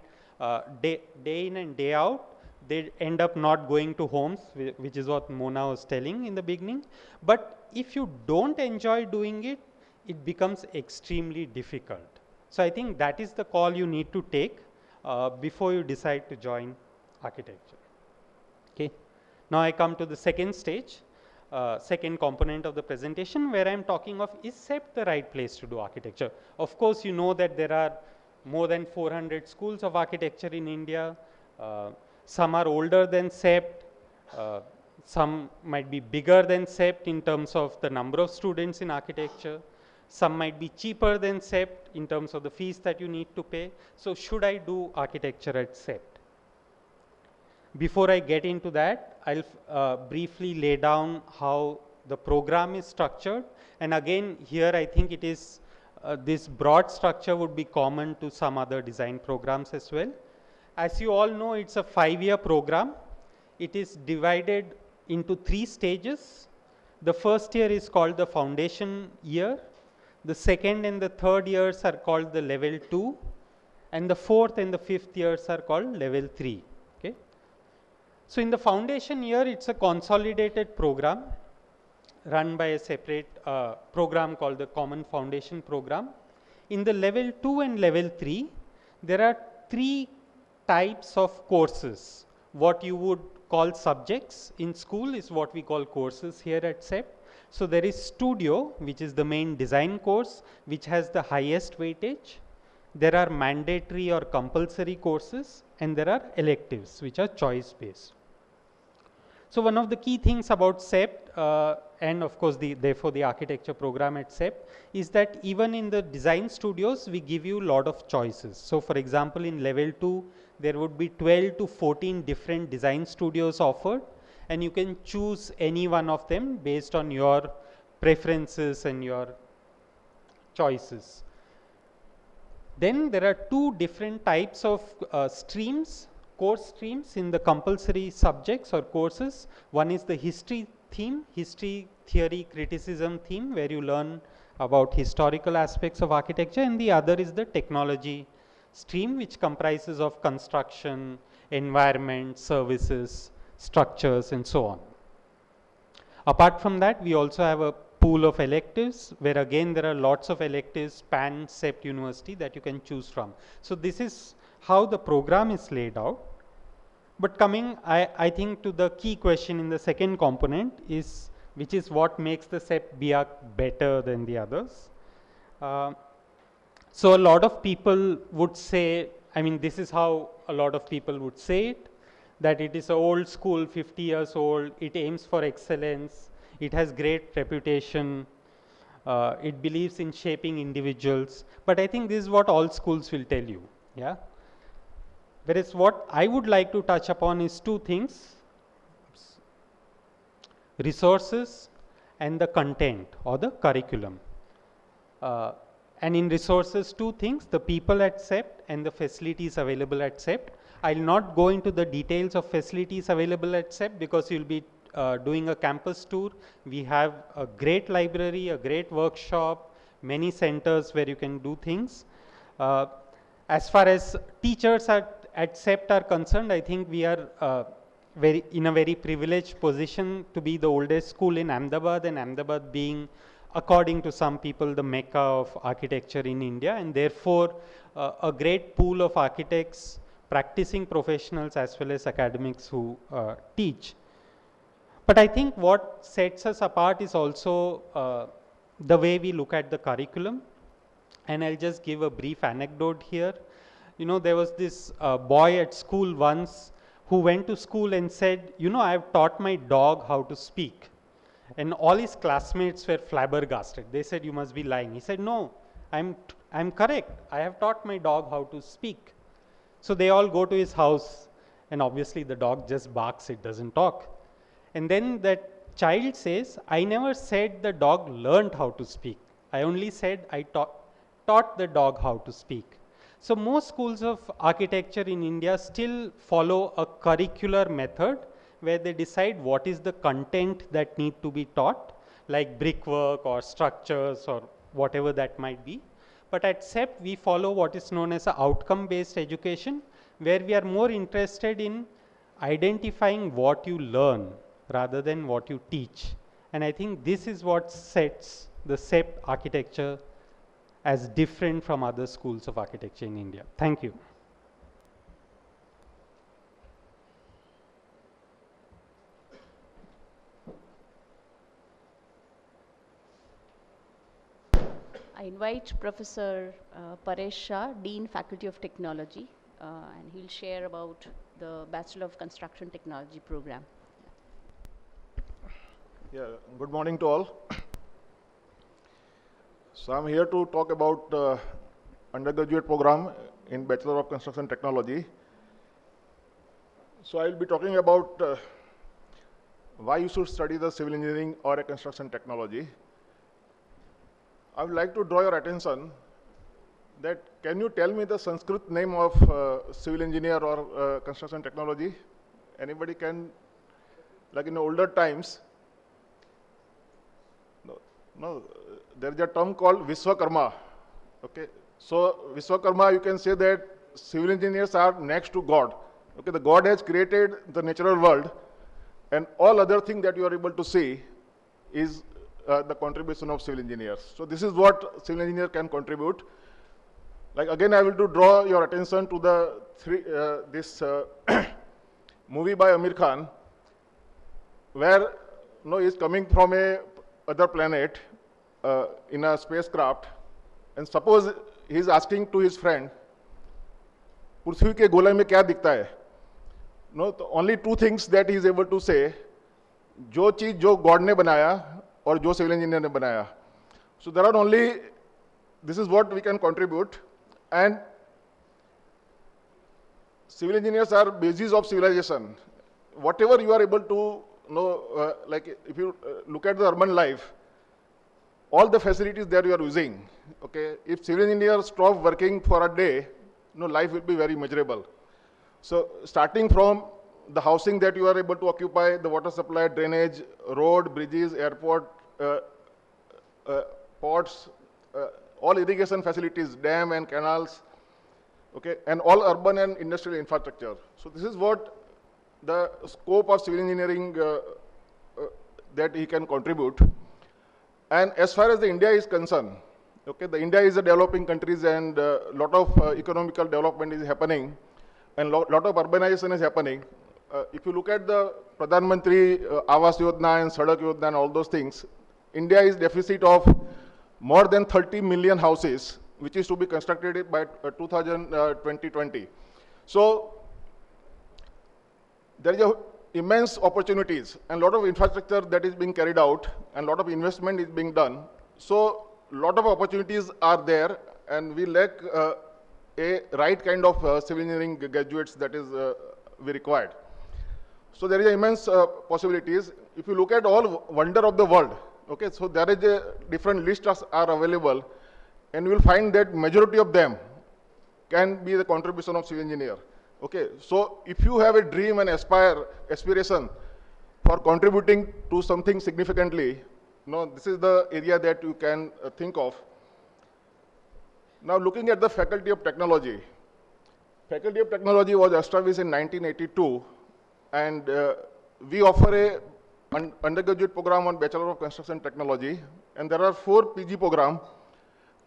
day in and day out. They end up not going to homes, which is what Mona was telling in the beginning. But if you don't enjoy doing it, it becomes extremely difficult. So I think that is the call you need to take before you decide to join architecture. Okay. Now I come to the second stage, second component of the presentation, where I am talking of, is CEPT the right place to do architecture? Of course, you know that there are more than 400 schools of architecture in India. Some are older than CEPT, some might be bigger than CEPT in terms of the number of students in architecture. Some might be cheaper than CEPT in terms of the fees that you need to pay. So should I do architecture at CEPT? Before I get into that, I'll briefly lay down how the program is structured. And again, here I think it is this broad structure would be common to some other design programs as well. As you all know, it's a 5-year program. It is divided into 3 stages. The first year is called the foundation year. The second and the third years are called the level 2. And the fourth and the fifth years are called level 3. Okay. So in the foundation year, it's a consolidated program run by a separate program called the Common Foundation Program. In the level 2 and level 3, there are 3 types of courses. What you would call subjects in school is what we call courses here at CEPT. So there is Studio, which is the main design course, which has the highest weightage. there are mandatory or compulsory courses, and there are electives, which are choice based. So one of the key things about CEPT and of course therefore the architecture program at CEPT is that even in the design studios we give you a lot of choices. So for example, in level 2 there would be 12 to 14 different design studios offered, and you can choose any one of them based on your preferences and your choices. Then there are two different types of streams, course streams in the compulsory subjects or courses. One is the history theme, history, theory, criticism theme, where you learn about historical aspects of architecture, and the other is the technology stream, which comprises of construction, environment, services, structures, and so on. Apart from that, we also have a pool of electives, where again there are lots of electives pan CEPT University that you can choose from. So this is how the program is laid out. But coming, I think, to the key question in the second component is, which is what makes the CEPT BIAC better than the others. So a lot of people would say, I mean, this is how a lot of people would say it, that it is an old school, 50 years old, it aims for excellence, it has great reputation, it believes in shaping individuals. But I think this is what all schools will tell you. Yeah. Whereas what I would like to touch upon is two things: resources and the content or the curriculum. And in resources, two things: the people at CEPT and the facilities available at CEPT. I will not go into the details of facilities available at CEPT because you will be doing a campus tour. We have a great library, a great workshop, many centers where you can do things. As far as teachers at CEPT are concerned, I think we are in a very privileged position to be the oldest school in Ahmedabad, and Ahmedabad being, according to some people, the mecca of architecture in India, and therefore a great pool of architects, practicing professionals as well as academics who teach. But I think what sets us apart is also the way we look at the curriculum. And I'll just give a brief anecdote here. You know, there was this boy at school once who went to school and said, you know, I have taught my dog how to speak. And all his classmates were flabbergasted. They said, you must be lying. He said, no, I'm correct. I have taught my dog how to speak. So they all go to his house, and obviously the dog just barks, it doesn't talk. And then that child says, I never said the dog learned how to speak. I only said I taught the dog how to speak. So most schools of architecture in India still follow a curricular method where they decide what is the content that need to be taught, like brickwork or structures or whatever that might be. But at CEPT, we follow what is known as outcome-based education, where we are more interested in identifying what you learn rather than what you teach. And I think this is what sets the CEPT architecture as different from other schools of architecture in India. Thank you. I invite Professor Paresh Shah, Dean, Faculty of Technology, and he'll share about the Bachelor of Construction Technology program. Yeah, good morning to all. So I'm here to talk about undergraduate program in Bachelor of Construction Technology. So I'll be talking about why you should study the civil engineering or a construction technology. I would like to draw your attention that can you tell me the Sanskrit name of civil engineer or construction technology? Anybody can, like in older times, no, there is a term called Vishwakarma. Okay, so Vishwakarma, you can say that civil engineers are next to God. Okay, the God has created the natural world, and all other things that you are able to see is the contribution of civil engineers. So this is what civil engineer can contribute. Like again, I will to draw your attention to the this movie by Amir Khan, where he is coming from a other planet in a spacecraft, and suppose he is asking to his friend, पृथ्वी के गोले में क्या दिखता है? No, only two things that he is able to say, जो चीज जो God ने बनाया और जो सिविल इंजीनियर ने बनाया. So there are only, this is what we can contribute, and civil engineers are bases of civilization. Whatever you are able to know, like if you look at the urban life, all the facilities that you are using, okay, if civil engineers stop working for a day, life will be very miserable. So starting from the housing that you are able to occupy, the water supply, drainage, road, bridges, airport, ports, all irrigation facilities, dam and canals, okay, and all urban and industrial infrastructure. So this is what the scope of civil engineering that he can contribute. And as far as the India is concerned, okay, the India is a developing country and a lot of economical development is happening and lot of urbanization is happening. If you look at the Pradhan Mantri Awas Yojana and Sadak Yojana and all those things, India is deficit of more than 30 million houses, which is to be constructed by 2020. So there is immense opportunities and lot of infrastructure that is being carried out and lot of investment is being done. So lot of opportunities are there and we lack a right kind of civil engineering graduates that is we required. So there is immense possibilities. If you look at all wonder of the world, okay, so there is a different lists are available and you will find that majority of them can be the contribution of civil engineer. Okay, so if you have a dream and aspiration for contributing to something significantly, this is the area that you can think of. Now looking at the Faculty of Technology. Faculty of Technology was established in 1982 and we offer a undergraduate program on Bachelor of Construction Technology and there are 4 PG programs: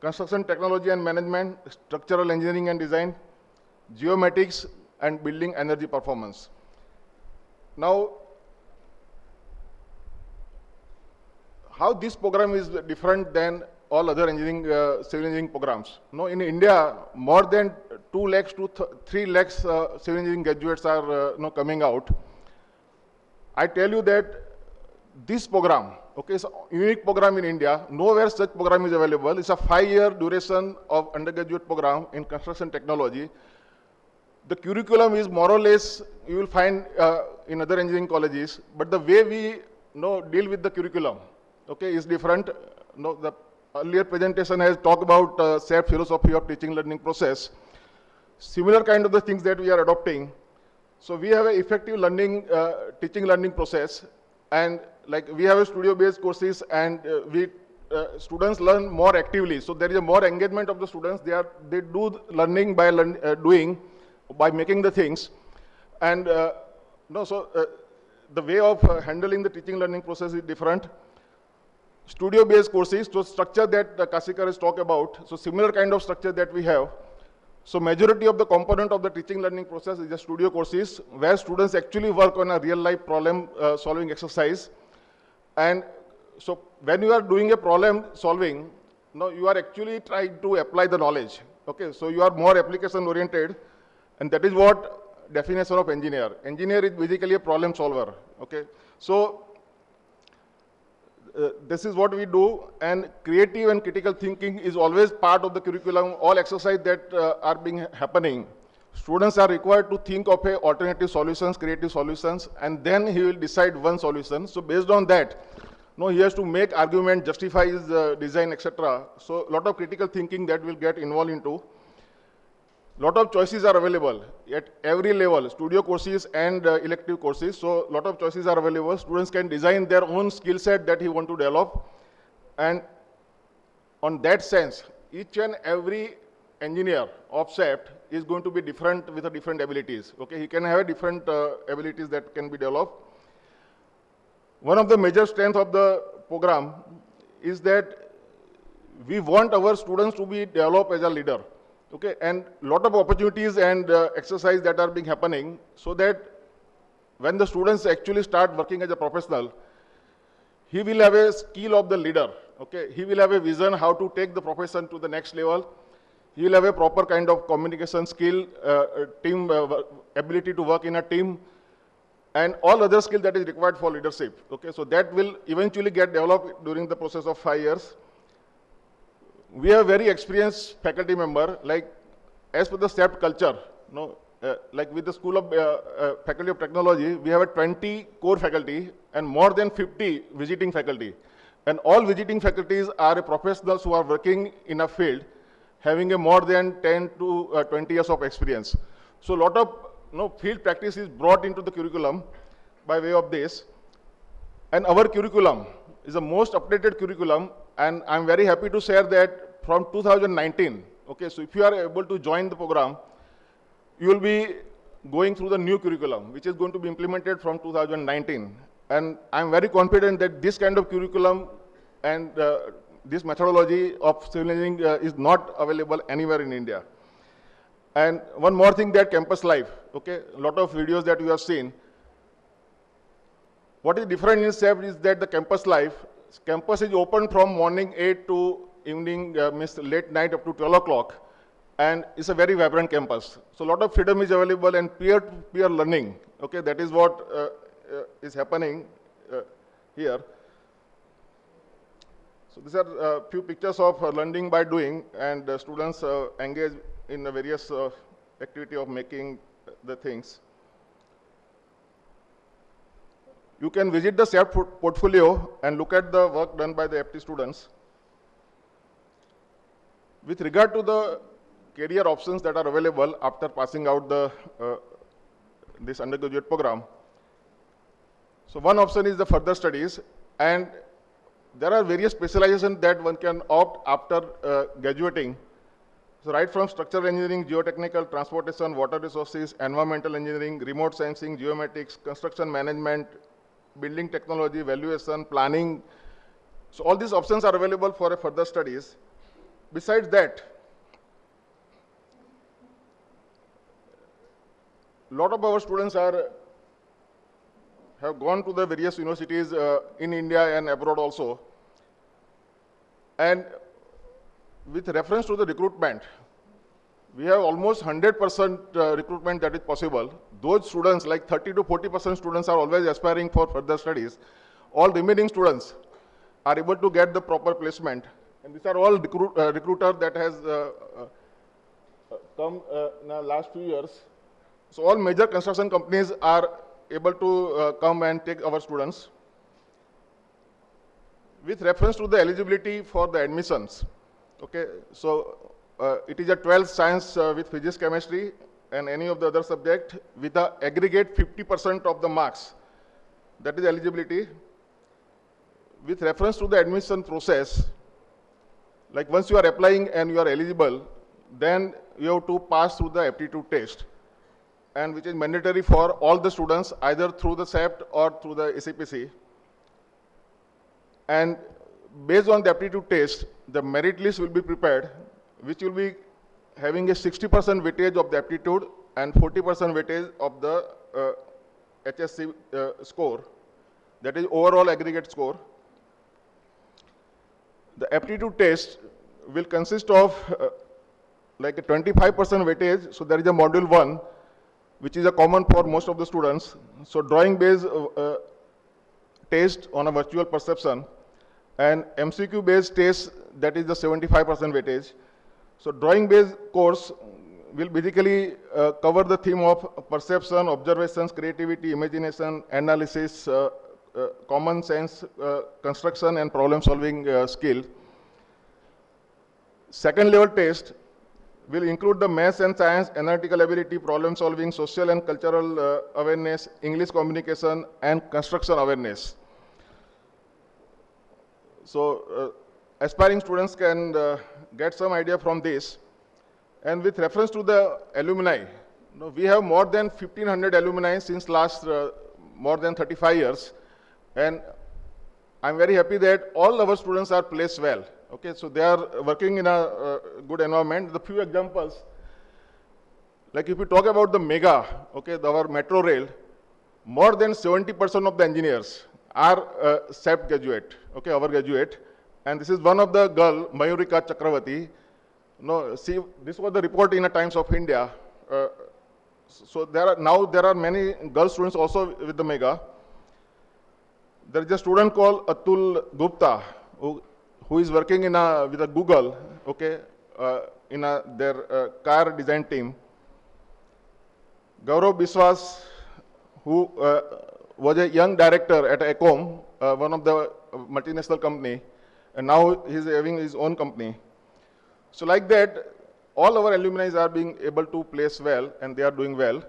Construction Technology and Management, Structural Engineering and Design, Geomatics and Building Energy Performance. Now, how this program is different than all other engineering, civil engineering programs? In India, more than 2 lakhs to 3 lakhs civil engineering graduates are coming out. I tell you that this program, okay, is a unique program in India. Nowhere such program is available. It's a 5-year duration of undergraduate program in construction technology. The curriculum is more or less you will find in other engineering colleges, but the way we deal with the curriculum, okay, is different. The earlier presentation has talked about shared philosophy of teaching learning process. Similar kind of the things that we are adopting. So we have an effective learning, teaching learning process, and like we have a studio-based courses, and students learn more actively. So there is a more engagement of the students. They do learning by doing, by making the things, and the way of handling the teaching learning process is different. Studio-based courses, so structure that Kasikar has talked about, so similar kind of structure that we have. So majority of the component of the teaching learning process is the studio courses, where students actually work on a real-life problem solving exercise. And so when you are doing a problem solving, you are actually trying to apply the knowledge. Okay, so you are more application-oriented, and that is what definition of engineer. Engineer is basically a problem solver. Okay, so this is what we do, and creative and critical thinking is always part of the curriculum. All exercise that are being happening, students are required to think of alternative solutions, creative solutions, and then he will decide one solution. So based on that, he has to make argument, justify his design, etc. So a lot of critical thinking that will get involved into. Lot of choices are available at every level, studio courses and elective courses. So lot of choices are available. Students can design their own skill set that he want to develop. And on that sense, each and every engineer of CEPT is going to be different with different abilities. Okay, he can have different abilities that can be developed. One of the major strengths of the program is that we want our students to be developed as a leader. Okay, and lot of opportunities and exercise that are being happening, so that when the students actually start working as a professional, he will have a skill of the leader. Okay, he will have a vision how to take the profession to the next level. He will have a proper kind of communication skill, team ability to work in a team, and all other skills that is required for leadership. Okay, so that will eventually get developed during the process of 5 years. We have very experienced faculty member, like as per the CEPT culture, like with the School of Faculty of Technology, we have a 20 core faculty and more than 50 visiting faculty. And all visiting faculties are professionals who are working in a field, having a more than 10 to 20 years of experience. So a lot of field practice is brought into the curriculum by way of this. And our curriculum is the most updated curriculum, and I'm very happy to share that from 2019, okay, so if you are able to join the program, you will be going through the new curriculum, which is going to be implemented from 2019. And I'm very confident that this kind of curriculum and this methodology of civil engineering is not available anywhere in India. And one more thing, that campus life, okay, a lot of videos that you have seen. What is different in CEPT is that the campus is open from morning 8 to evening, late night up to 12 o'clock. And it's a very vibrant campus. So a lot of freedom is available and peer-to-peer learning. Okay, that is what is happening here. So these are a few pictures of learning by doing, and students engage in the various activity of making the things. You can visit the CEPT portfolio and look at the work done by the FT students. With regard to the career options that are available after passing out this undergraduate program. So one option is the further studies, and there are various specializations that one can opt after graduating. So right from structural engineering, geotechnical, transportation, water resources, environmental engineering, remote sensing, geomatics, construction management, building technology, valuation, planning. So all these options are available for a further studies. Besides that, a lot of our students have gone to the various universities in India and abroad also. And with reference to the recruitment, we have almost 100% recruitment that is possible. Those students, like 30 to 40% students, are always aspiring for further studies. All remaining students are able to get the proper placement. And these are all recruiters that has come in the last few years. So all major construction companies are able to come and take our students. With reference to the eligibility for the admissions, okay, so it is a 12th science with physics, chemistry, and any of the other subject with the aggregate 50% of the marks. That is eligibility. With reference to the admission process, like once you are applying and you are eligible, then you have to pass through the aptitude test, and which is mandatory for all the students, either through the CEPT or through the ACPC. And based on the aptitude test, the merit list will be prepared, which will be having a 60% weightage of the aptitude and 40% weightage of the HSC score, that is overall aggregate score. The aptitude test will consist of like a 25% weightage. So there is a module 1, which is a common for most of the students. So drawing based test on a virtual perception, and MCQ based test, that is the 75% weightage. So drawing based course will basically cover the theme of perception, observations, creativity, imagination, analysis, common sense, construction and problem solving skill. Second level test will include the maths and science, analytical ability, problem solving, social and cultural awareness, English communication, and construction awareness. So aspiring students can get some idea from this. And with reference to the alumni, we have more than 1,500 alumni since last more than 35 years. And I'm very happy that all our students are placed well. Okay, so they are working in a good environment. The few examples, like if we talk about the mega, okay, our metro rail, more than 70% of the engineers are CEPT graduate, okay, our graduate. And this is one of the girl, Mayurika Chakravati. No, see, this was the report in the Times of India. So there are many girl students also with the Mega. There is a student called Atul Gupta who is working in with a Google, okay, in their car design team. Gaurav Biswas, who was a young director at Ecom, one of the multinational company, and now he's having his own company. So like that, all our alumni are being able to place well, and they are doing well.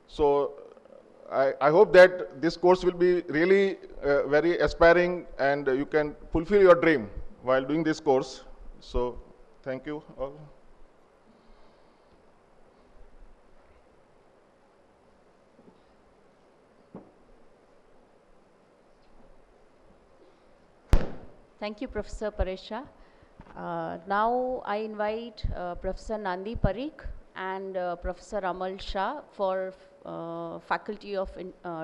So I hope that this course will be really very aspiring, and you can fulfill your dream while doing this course. So thank you all. Thank you, Professor Paresha. Now I invite Professor Nandi Parikh and Professor Amal Shah for Faculty of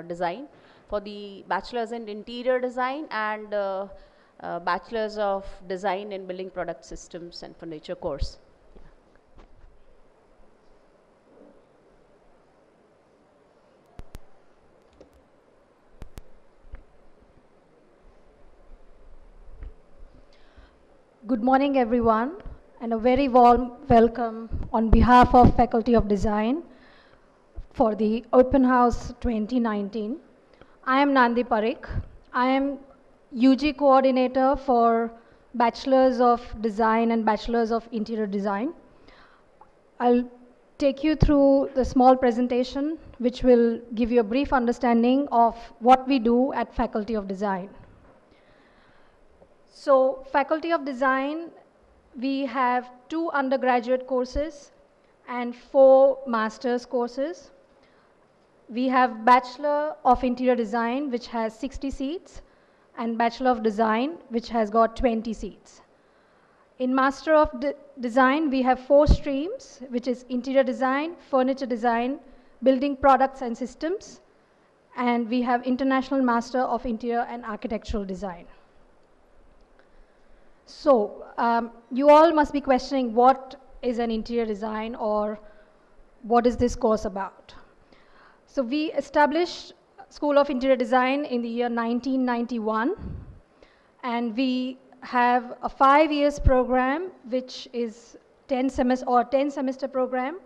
Design for the Bachelors in Interior Design and Bachelors of Design in Building Product Systems and Furniture course. Good morning, everyone, and a very warm welcome on behalf of Faculty of Design for the Open House 2019. I am Nandi Parikh. I am UG Coordinator for Bachelors of Design and Bachelors of Interior Design. I'll take you through the small presentation which will give you a brief understanding of what we do at Faculty of Design. So, Faculty of Design, we have 2 undergraduate courses and 4 master's courses. We have Bachelor of Interior Design, which has 60 seats, and Bachelor of Design, which has got 20 seats. In Master of Design, we have 4 streams, which is Interior Design, Furniture Design, Building Products and Systems, and we have International Master of Interior and Architectural Design. So, you all must be questioning what is an interior design or what is this course about. So, we established School of Interior Design in the year 1991, and we have a 5 years program which is 10 semester program.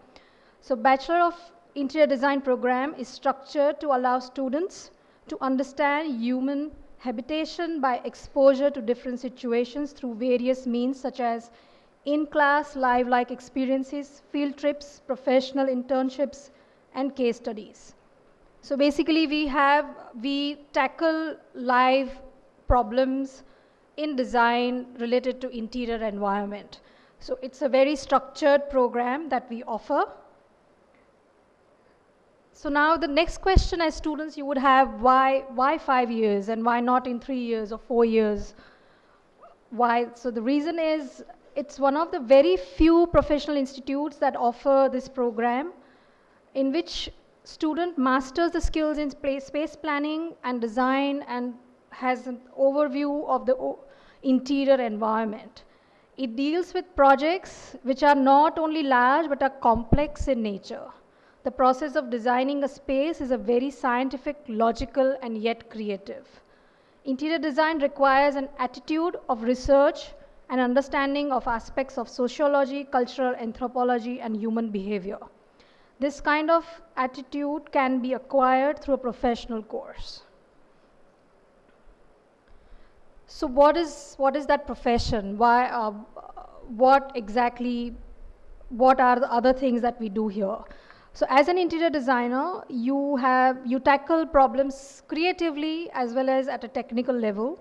So, Bachelor of Interior Design program is structured to allow students to understand human habitation by exposure to different situations through various means such as in-class, live-like experiences, field trips, professional internships, and case studies. So basically we tackle live problems in design related to interior environment. So it's a very structured program that we offer. So now the next question as students you would have, why 5 years and why not in 3 years or 4 years? Why? So the reason is it's one of the very few professional institutes that offer this program in which student masters the skills in space planning and design and has an overview of the interior environment. It deals with projects which are not only large but are complex in nature. The process of designing a space is a very scientific, logical, and yet creative. Interior design requires an attitude of research and understanding of aspects of sociology, cultural anthropology, and human behavior. This kind of attitude can be acquired through a professional course. So what is that profession? Why, what are the other things that we do here? So as an interior designer, you tackle problems creatively as well as at a technical level,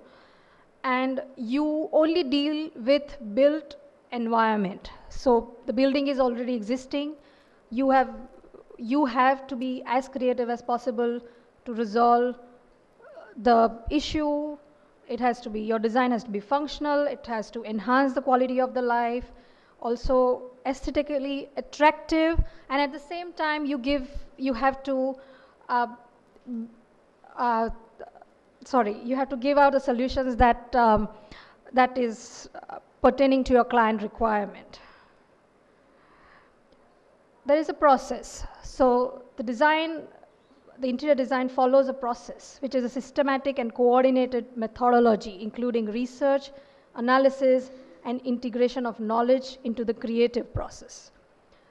and you only deal with built environment. So the building is already existing. You have to be as creative as possible to resolve the issue. Your design has to be functional, it has to enhance the quality of the life, also aesthetically attractive, and at the same time you have to give out the solutions that is pertaining to your client requirement. there is a process. So the interior design follows a process, which is a systematic and coordinated methodology, including research, analysis, and integration of knowledge into the creative process,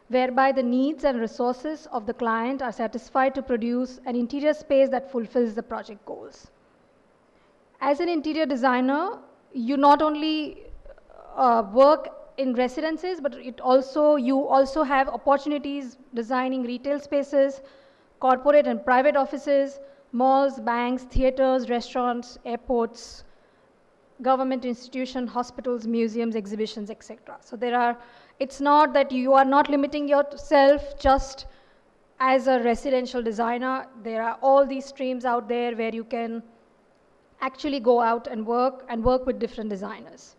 whereby the needs and resources of the client are satisfied to produce an interior space that fulfills the project goals. As an interior designer, you not only work in residences, but you also have opportunities designing retail spaces, corporate and private offices, malls, banks, theaters, restaurants, airports, government institutions, hospitals, museums, exhibitions, etc. So it's not that you are not limiting yourself just as a residential designer. There are all these streams out there where you can actually go out and work with different designers.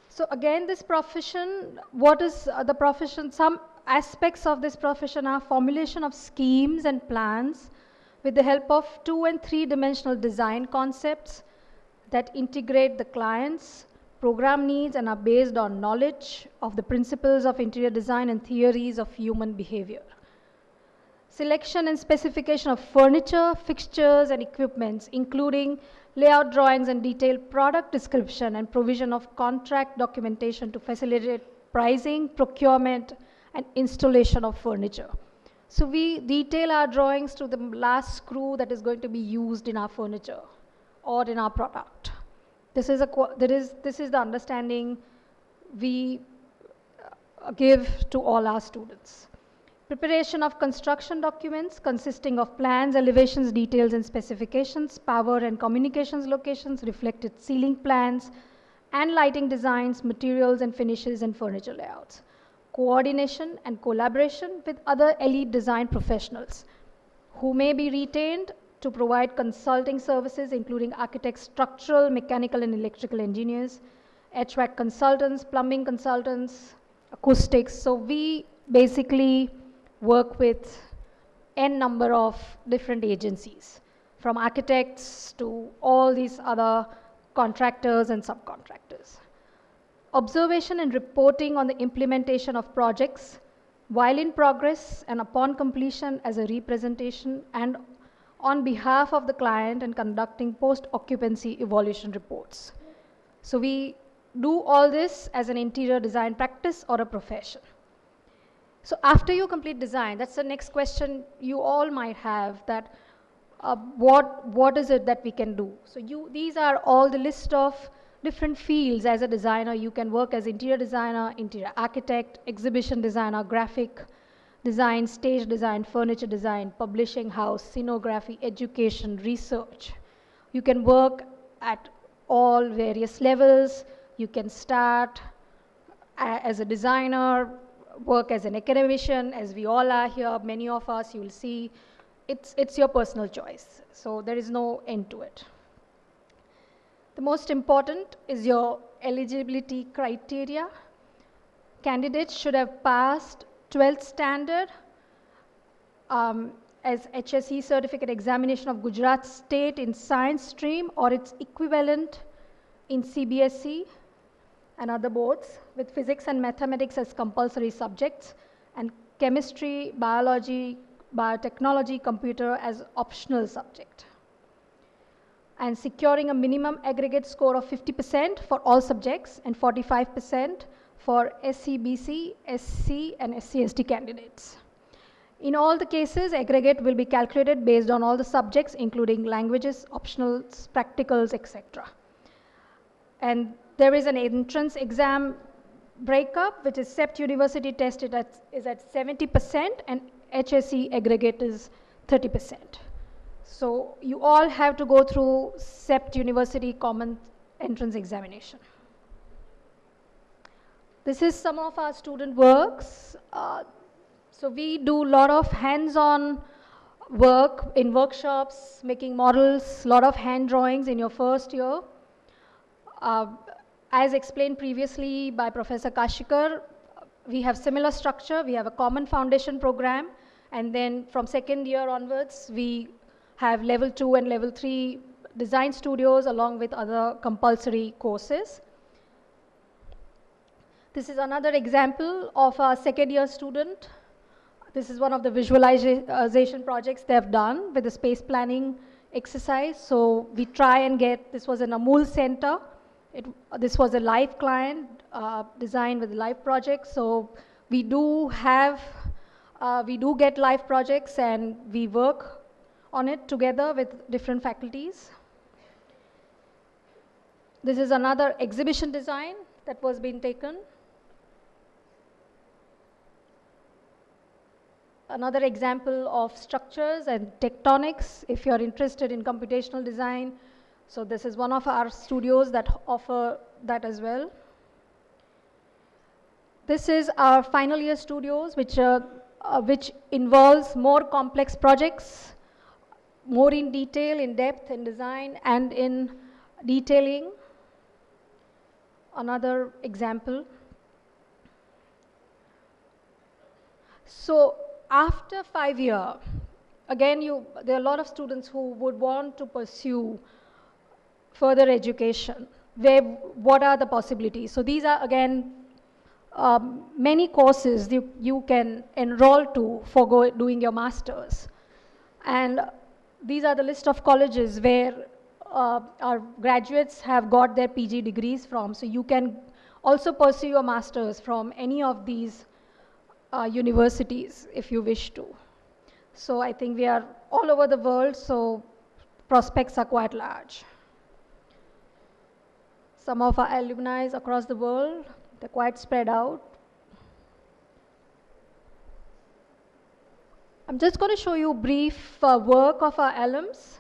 So again, this profession, what is the profession? Some aspects of this profession are formulation of schemes and plans with the help of 2- and 3-dimensional design concepts that integrate the client's program needs and are based on knowledge of the principles of interior design and theories of human behavior. Selection and specification of furniture, fixtures, and equipments, including layout drawings and detailed product description, and provision of contract documentation to facilitate pricing, procurement, and installation of furniture. So we detail our drawings to the last screw that is going to be used in our furniture or in our product. This is the understanding we give to all our students. Preparation of construction documents consisting of plans, elevations, details, and specifications, power and communications locations, reflected ceiling plans, and lighting designs, materials and finishes, and furniture layouts. Coordination and collaboration with other elite design professionals who may be retained to provide consulting services, including architects, structural, mechanical, and electrical engineers, HVAC consultants, plumbing consultants, acoustics. So we basically work with n number of different agencies, from architects to all these other contractors and subcontractors. Observation and reporting on the implementation of projects while in progress and upon completion as a representation and on behalf of the client, and conducting post-occupancy evaluation reports. So we do all this as an interior design practice or a profession. So after you complete design, that's the next question you all might have, that what is it that we can do? So these are all the list of different fields. As a designer, you can work as interior designer, interior architect, exhibition designer, graphic design, stage design, furniture design, publishing house, scenography, education, research. You can work at all various levels. You can start as a designer, work as an academician, as we all are here, many of us, you will see, it's your personal choice. So there is no end to it. The most important is your eligibility criteria. Candidates should have passed 12th standard as HSE certificate examination of Gujarat State in science stream or its equivalent in CBSE and other boards, with physics and mathematics as compulsory subjects, and chemistry, biology, biotechnology, computer as optional subject. And securing a minimum aggregate score of 50% for all subjects and 45% for SC, BC, SC, and SC/ST candidates. In all the cases, aggregate will be calculated based on all the subjects, including languages, optionals, practicals, etc. And there is an entrance exam breakup, which is CEPT university test is at 70%, and HSE aggregate is 30%. So you all have to go through CEPT university common entrance examination. This is some of our student works. So we do a lot of hands-on work in workshops, making models, a lot of hand drawings in your first year. As explained previously by Professor Kashikar, we have similar structure. We have a common foundation program, and then from second year onwards, we have level 2 and level 3 design studios along with other compulsory courses. This is another example of a second-year student. This is one of the visualization projects they have done with the space planning exercise. So we try and get, this was an Amul center. This was a live client designed with a live project. So we do get live projects and we work on it together with different faculties. This is another exhibition design that was being taken. Another example of structures and tectonics, if you're interested in computational design. So this is one of our studios that offer that as well. This is our final year studios, which involves more complex projects, more in detail, in depth, in design, and in detailing. Another example. So after 5 years, again, there are a lot of students who would want to pursue further education. What are the possibilities? So these are, again, many courses you can enroll to for doing your master's. And these are the list of colleges where our graduates have got their PG degrees from. So you can also pursue your master's from any of these universities if you wish to. So I think we are all over the world, so prospects are quite large. Some of our alumni across the world, they're quite spread out. I'm just going to show you a brief work of our alums.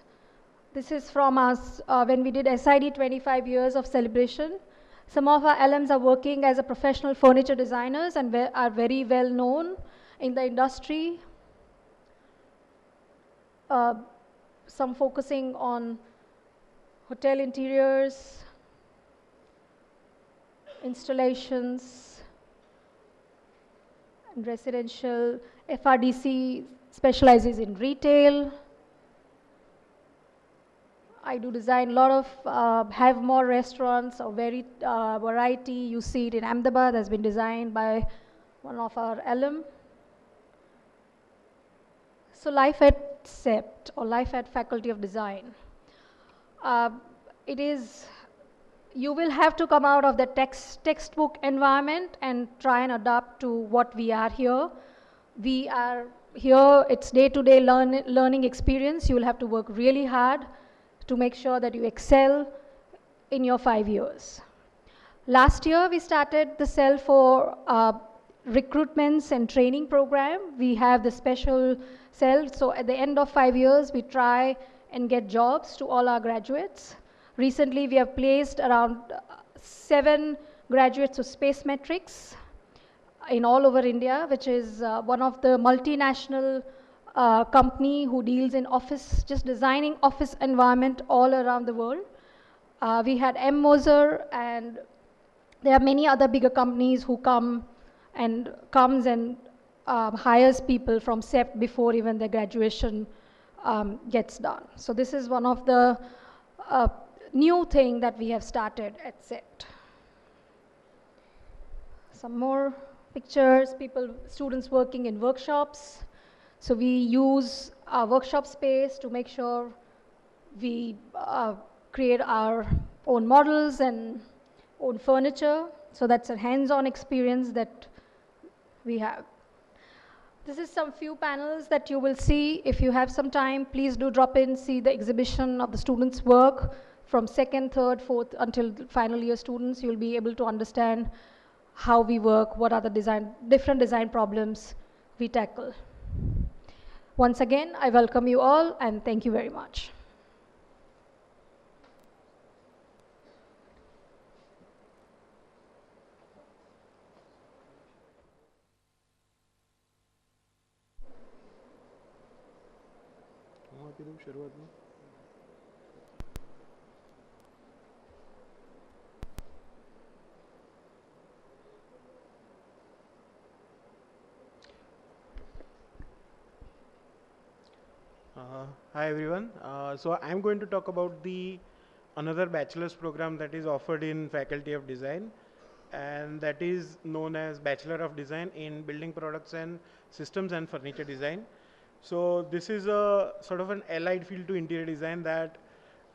This is from us when we did SID 25 years of celebration. Some of our alums are working as a professional furniture designers and are very well known in the industry. Some focusing on hotel interiors, installations, and residential. FRDC specializes in retail. I do design a lot of have more restaurants or variety. You see it in Ahmedabad, has been designed by one of our alum. So life at CEPT or life at Faculty of Design. You will have to come out of the textbook environment and try and adapt to what we are here. We are here, it's day-to-day learning experience. You will have to work really hard to make sure that you excel in your 5 years. Last year, we started the cell for recruitments and training program. We have the special cell, so at the end of 5 years, we try and get jobs to all our graduates. Recently, we have placed around 7 graduates of Space Metrics in all over India, which is one of the multinational company who deals in office, just designing office environment all around the world. We had M. Moser, and there are many other bigger companies who comes and hires people from CEPT before even the graduation gets done. So this is one of the new thing that we have started at CEPT. Some more pictures, students working in workshops. So we use our workshop space to make sure we create our own models and own furniture. So that's a hands-on experience that we have. This is some few panels that you will see. If you have some time, please do drop in, see the exhibition of the students' work from 2nd, 3rd, 4th until final year students. You'll be able to understand how we work, what are the different design problems we tackle. Once again, I welcome you all and thank you very much. Hi everyone. So I'm going to talk about another bachelor's program that is offered in Faculty of Design. and that is known as Bachelor of Design in Building Products and Systems and Furniture Design. So this is a sort of an allied field to interior design that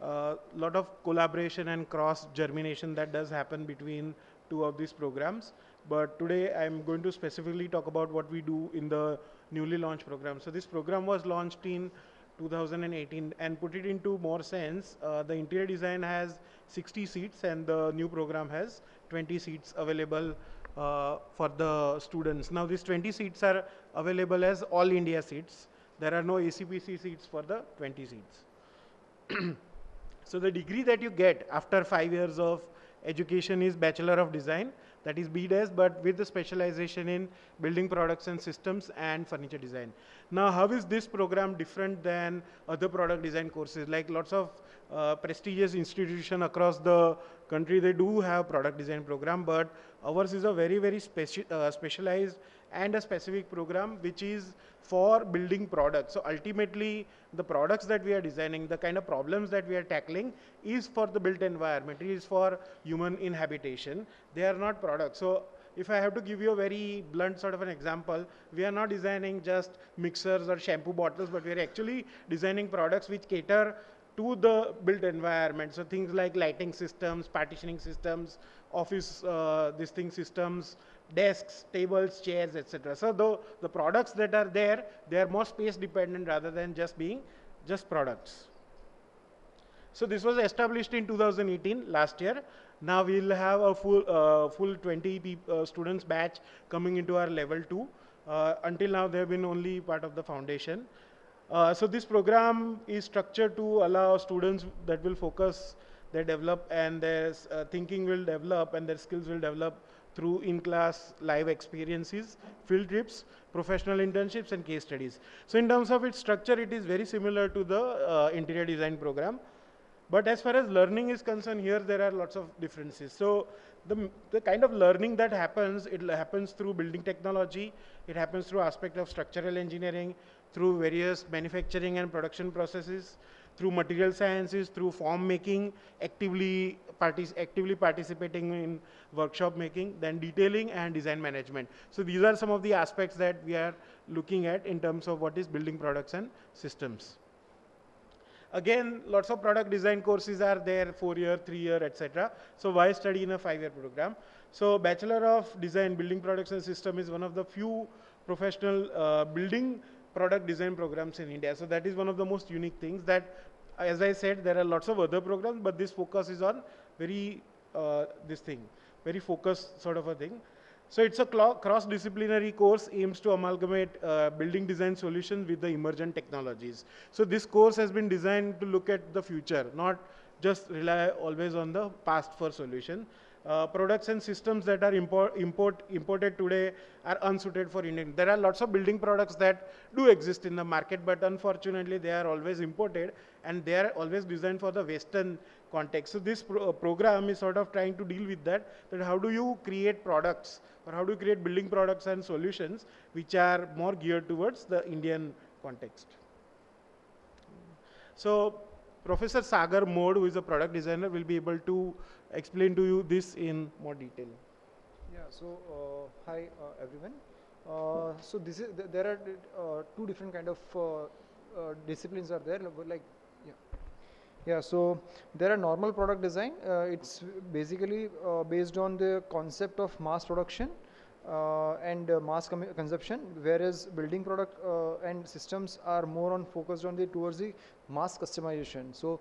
lot of collaboration and cross germination that does happen between two of these programs. But today I'm going to specifically talk about what we do in the newly launched program. So this program was launched in 2018, and put it into more sense, the interior design has 60 seats and the new program has 20 seats available for the students. Now these 20 seats are available as all India seats. There are no ACPC seats for the 20 seats. So the degree that you get after 5 years of education is Bachelor of Design, that is BDES, but with the specialization in building products and systems and furniture design. Now, how is this program different than other product design courses? Like lots of prestigious institutions across the country, they do have product design program, but ours is a very, very specialized and a specific program which is for building products. So ultimately, the products that we are designing, the kind of problems that we are tackling is for the built environment, it is for human inhabitation. They are not products. So if I have to give you a very blunt sort of an example, we are not designing just mixers or shampoo bottles, but we are actually designing products which cater to the built environment. So things like lighting systems, partitioning systems, office systems, desks, tables, chairs, etc. So the products that are there, they are more space dependent rather than just being just products. So this was established in 2018, last year. Now we'll have a full 20 students batch coming into our level 2. Until now they have been only part of the foundation. So this program is structured to allow students that will focus, they develop, and their thinking will develop and their skills will develop through in-class live experiences, field trips, professional internships, and case studies. So in terms of its structure, it is very similar to the interior design program. But as far as learning is concerned, here there are lots of differences. So the kind of learning that happens, it happens through building technology, it happens through aspect of structural engineering, through various manufacturing and production processes, through material sciences, through form making, actively participating in workshop making, then detailing and design management. So these are some of the aspects that we are looking at in terms of what is building products and systems. Again, lots of product design courses are there, 4-year, 3-year, etc. So why study in a 5-year program? So Bachelor of Design, Building Products and System is one of the few professional building product design programs in India. So that is one of the most unique things that, as I said, there are lots of other programs, but this focus is on very focused sort of a thing. So it's a cross-disciplinary course, aims to amalgamate building design solutions with the emergent technologies. So this course has been designed to look at the future, not just rely always on the past for solution. Products and systems that are imported today are unsuited for Indian. There are lots of building products that do exist in the market, but unfortunately they are always imported and they are always designed for the Western context. So this program is sort of trying to deal with that how do you create products or how do you create building products and solutions which are more geared towards the Indian context. So Professor Sagar Mode, who is a product designer, will be able to explain to you this in more detail. Yeah, so hi everyone. So this is there are two different kind of disciplines are there, like yeah, so there are normal product design. It's basically based on the concept of mass production and mass consumption, whereas building product and systems are more on focused on towards the mass customization. So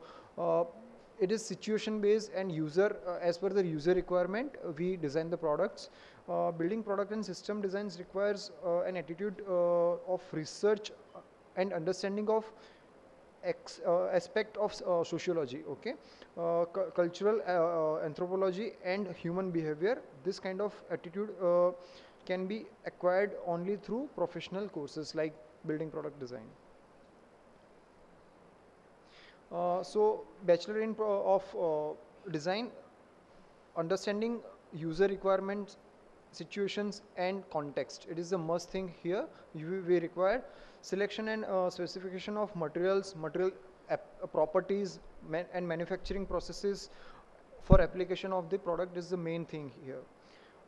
it is situation based and user as per the user requirement we design the products. Building product and system designs requires an attitude of research and understanding of aspect of sociology, okay, cultural anthropology and human behavior. This kind of attitude can be acquired only through professional courses like building product design. So Bachelor of Design, understanding user requirements, situations and context. It is a must thing here. We require selection and specification of materials, material properties and manufacturing processes for application of the product is the main thing here.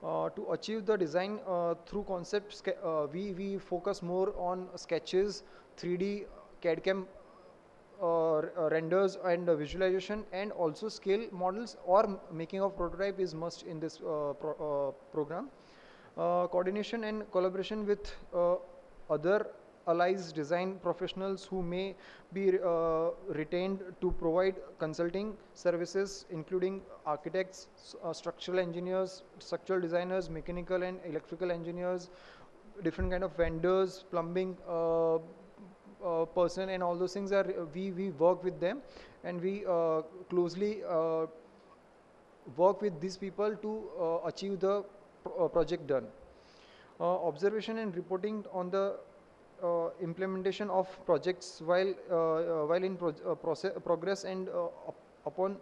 To achieve the design through concept, we focus more on sketches, 3D, CAD/CAM renders and visualization, and also scale models or making of prototype is must in this program. Coordination and collaboration with other allies design professionals who may be retained to provide consulting services, including architects, structural engineers, structural designers, mechanical and electrical engineers, different kind of vendors, plumbing person, and all those things are we work with them, and we closely work with these people to achieve the project done. Observation and reporting on the implementation of projects while in progress, and upon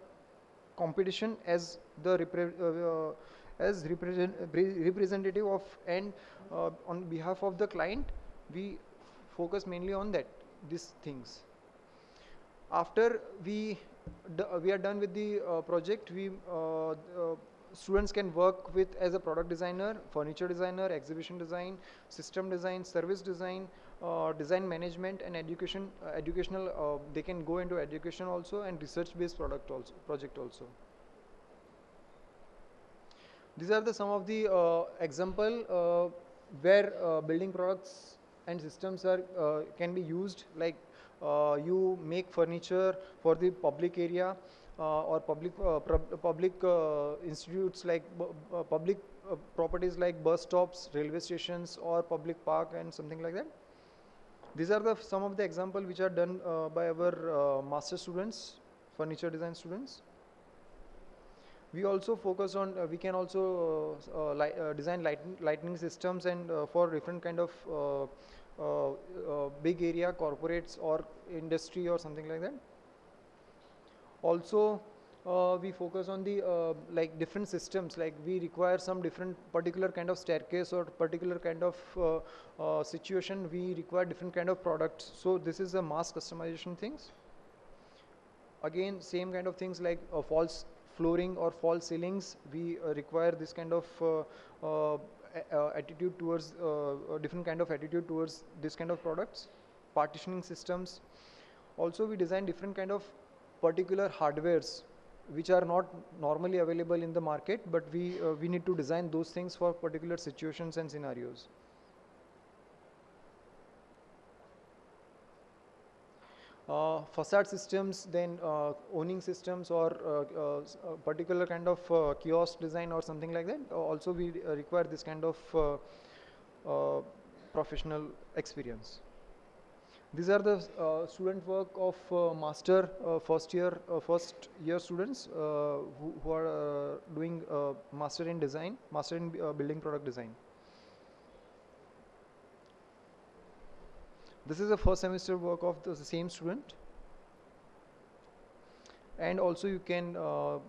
competition as the representative of and on behalf of the client, we focus mainly on these things. After we are done with the project, students can work with as a product designer, furniture designer, exhibition design, system design, service design, design management, and educational. They can go into education also, and research-based project also. These are some of the example where building products and systems can be used. Like you make furniture for the public area or public institutes, like public properties like bus stops, railway stations, or public park and something like that. These are some of the example which are done by our master students, furniture design students. We also focus on, we can also design lighting systems, and for different kind of big area, corporates or industry or something like that. Also, we focus on the like different systems, like we require some different particular kind of staircase or particular kind of situation, we require different kind of products. So this is a mass customization things. Again, same kind of things like false flooring or false ceilings, we require this kind of attitude towards different kind of attitude towards this kind of products. Partitioning systems. Also, we design different kind of particular hardwares which are not normally available in the market, but we need to design those things for particular situations and scenarios. Facade systems, then owning systems, or particular kind of kiosk design or something like that. Also, we require this kind of professional experience. These are the student work of master first year students who are doing master in design, master in building product design. This is the first semester work of the same student, and also you can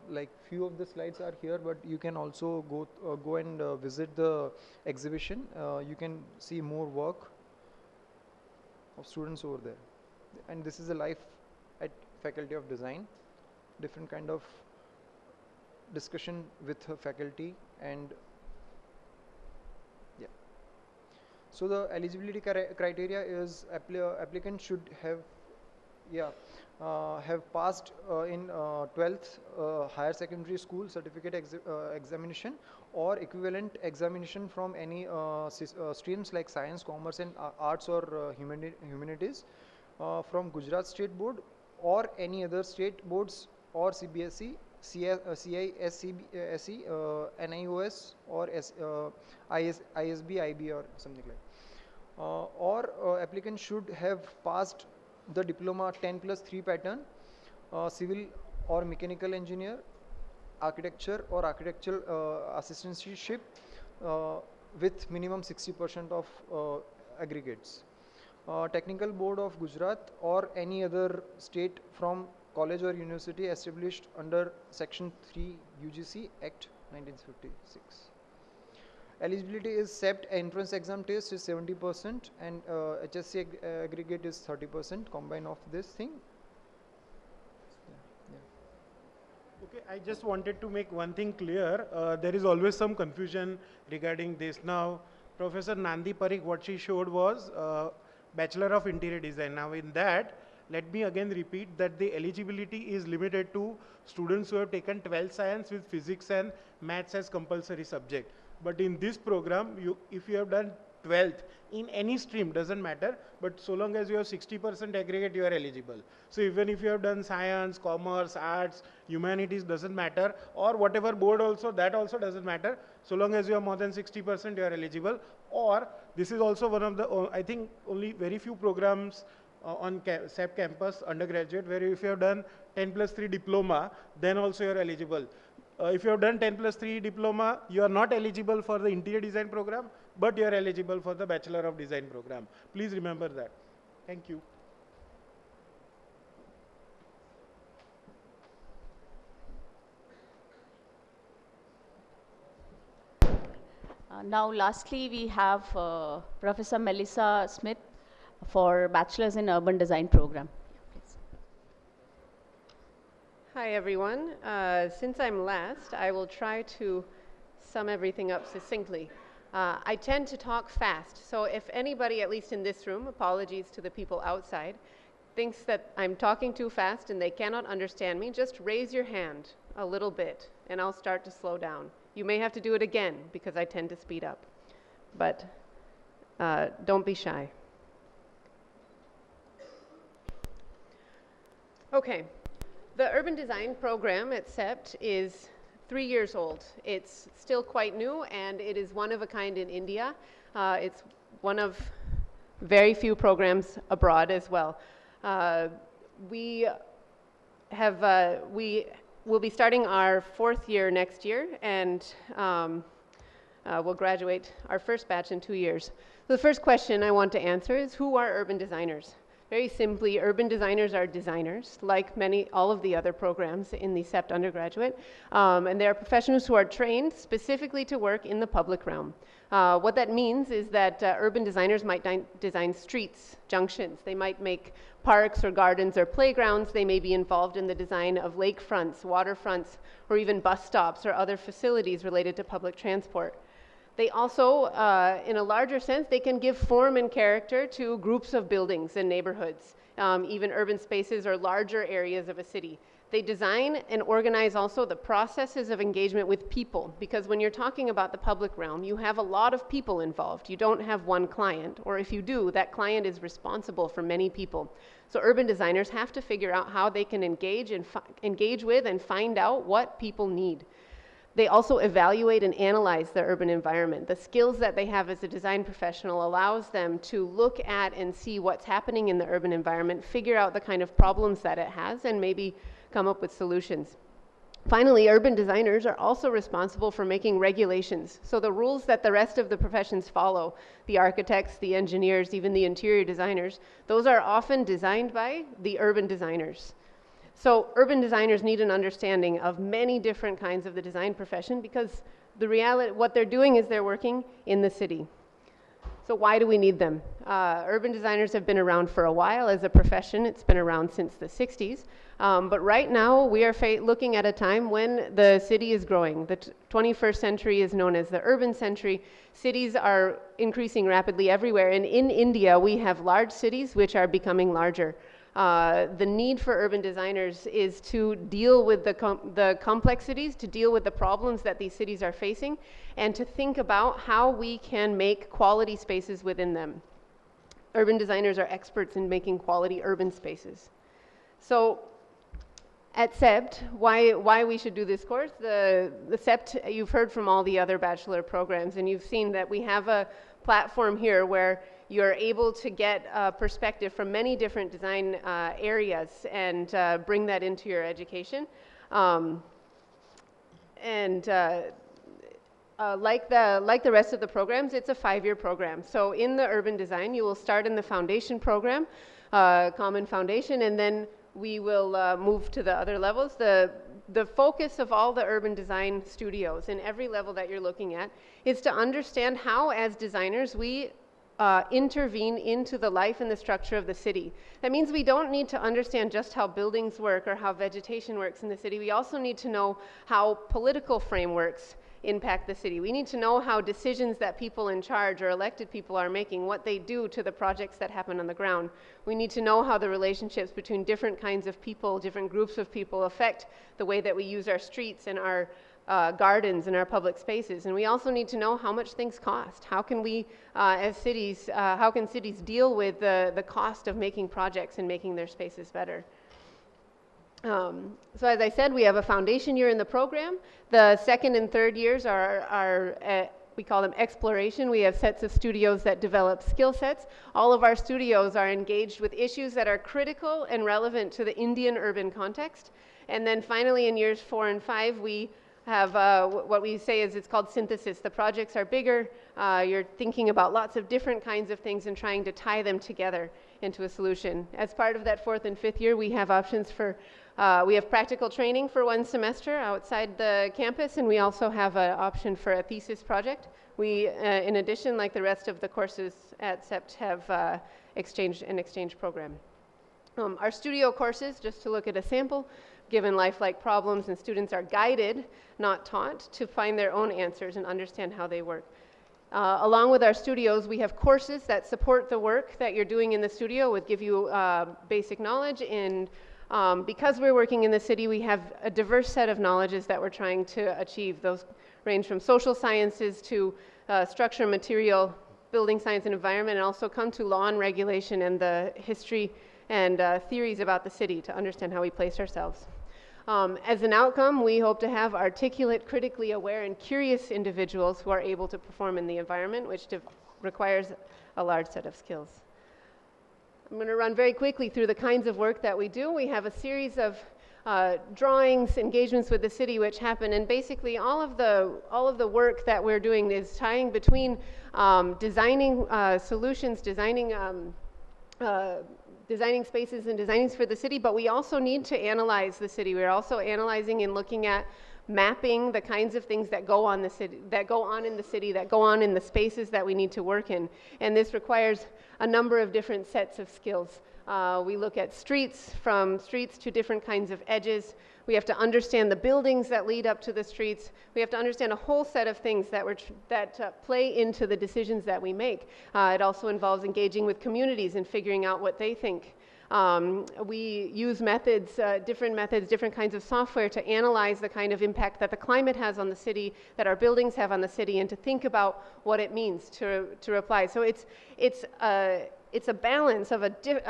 like few of the slides are here, but you can also go and visit the exhibition. You can see more work of students over there, and this is a life at Faculty of Design, different kind of discussion with faculty. And yeah, so the eligibility criteria is applicant should have passed in 12th higher secondary school certificate examination or equivalent examination from any streams like science, commerce, and arts or humanities from Gujarat State Board or any other state boards, or CBSE, CISE, NIOS, or ISB, IB, or something like. Or applicant should have passed the diploma 10+3 pattern, civil or mechanical engineer, architecture or architectural assistantship with minimum 60% of aggregates. Technical Board of Gujarat or any other state from college or university established under Section 3 UGC Act 1956. Eligibility is CEPT entrance exam test is 70% and HSC aggregate is 30% combine of this thing. Okay, I just wanted to make one thing clear. There is always some confusion regarding this. Now, Professor Nandi Parikh, what she showed was Bachelor of Interior Design. Now, in that, let me again repeat that the eligibility is limited to students who have taken 12th science with physics and maths as compulsory subject. But in this program, if you have done 12th in any stream, doesn't matter, but so long as you have 60% aggregate, you are eligible. So even if you have done science, commerce, arts, humanities, doesn't matter, or whatever board also, that also doesn't matter. So long as you have more than 60%, you are eligible. Or this is also one of the, I think only very few programs on CEPT campus, undergraduate, where if you have done 10+3 diploma, then also you are eligible. If you have done 10+3 diploma, you are not eligible for the interior design program, but you are eligible for the Bachelor of Design program. Please remember that. Thank you. Now, lastly, we have Professor Melissa Smith for Bachelors in Urban Design program. Please. Hi, everyone. Since I'm last, I will try to sum everything up succinctly. I tend to talk fast, so if anybody, at least in this room, apologies to the people outside, thinks that I'm talking too fast and they cannot understand me, just raise your hand a little bit and I'll start to slow down. You may have to do it again because I tend to speed up, but don't be shy. Okay, the urban design program at CEPT is 3 years old. It's still quite new and it is one of a kind in India. It's one of very few programs abroad as well. We will be starting our 4th year next year and we'll graduate our first batch in 2 years. The first question I want to answer is, who are urban designers? Very simply, urban designers are designers, like all of the other programs in the CEPT undergraduate, and they are professionals who are trained specifically to work in the public realm. What that means is that urban designers might design streets, junctions, they might make parks or gardens or playgrounds, they may be involved in the design of lakefronts, waterfronts, or even bus stops or other facilities related to public transport. They also, in a larger sense, they can give form and character to groups of buildings and neighborhoods, even urban spaces or larger areas of a city. They design and organize also the processes of engagement with people, because when you're talking about the public realm, you have a lot of people involved. You don't have one client, or if you do, that client is responsible for many people. So urban designers have to figure out how they can engage with and find out what people need. They also evaluate and analyze the urban environment. The skills that they have as a design professional allows them to look at and see what's happening in the urban environment, figure out the kind of problems that it has, and maybe come up with solutions. Finally, urban designers are also responsible for making regulations. So the rules that the rest of the professions follow, the architects, the engineers, even the interior designers, those are often designed by the urban designers. So urban designers need an understanding of many different kinds of the design profession, because the reality, what they're doing is they're working in the city. So why do we need them? Urban designers have been around for a while as a profession. It's been around since the 60s. But right now we are looking at a time when the city is growing. The 21st century is known as the urban century. Cities are increasing rapidly everywhere. And in India, we have large cities which are becoming larger. The need for urban designers is to deal with the complexities, to deal with the problems that these cities are facing, and to think about how we can make quality spaces within them. Urban designers are experts in making quality urban spaces. So at CEPT, why we should do this course? The CEPT, you've heard from all the other bachelor programs, and you've seen that we have a platform here where you're able to get a perspective from many different design areas and bring that into your education. Like the rest of the programs, it's a 5-year program. So in the urban design, you will start in the foundation program, common foundation, and then we will move to the other levels. The focus of all the urban design studios in every level that you're looking at is to understand how, as designers, we intervene into the life and the structure of the city. That means we don't need to understand just how buildings work or how vegetation works in the city. We also need to know how political frameworks impact the city. We need to know how decisions that people in charge or elected people are making, what they do to the projects that happen on the ground. We need to know how the relationships between different kinds of people, different groups of people affect the way that we use our streets and our gardens and our public spaces. And we also need to know how much things cost. How can we, as cities, how can cities deal with the cost of making projects and making their spaces better? So as I said, we have a foundation year in the program. The second and third years are we call them exploration. We have sets of studios that develop skill sets. All of our studios are engaged with issues that are critical and relevant to the Indian urban context. And then finally in years 4 and 5, we have what we say is it's called synthesis. The projects are bigger. You're thinking about lots of different kinds of things and trying to tie them together into a solution. As part of that 4th and 5th year, we have options for, we have practical training for 1 semester outside the campus, and we also have an option for a thesis project. We, in addition, like the rest of the courses at CEPT, have an exchange program. Our studio courses, just to look at a sample, given lifelike problems, and students are guided, not taught, to find their own answers and understand how they work. Along with our studios, we have courses that support the work that you're doing in the studio, would give you basic knowledge, and because we're working in the city, we have a diverse set of knowledges that we're trying to achieve. Those range from social sciences to structure, material, building science and environment, and also come to law and regulation and the history and theories about the city to understand how we place ourselves. As an outcome, we hope to have articulate, critically aware, and curious individuals who are able to perform in the environment, which requires a large set of skills. I'm going to run very quickly through the kinds of work that we do. We have a series of drawings, engagements with the city which happen, and basically all of the work that we're doing is tying between designing solutions, designing spaces and designing for the city, but we also need to analyze the city. We're also analyzing and looking at mapping the kinds of things that go on in the city, that go on in the spaces that we need to work in. And this requires a number of different sets of skills. We look at streets, from streets to different kinds of edges. We have to understand the buildings that lead up to the streets. We have to understand a whole set of things that play into the decisions that we make. It also involves engaging with communities and figuring out what they think. We use methods, different kinds of software to analyze the kind of impact that the climate has on the city, that our buildings have on the city, and to think about what it means to apply. So it's a balance of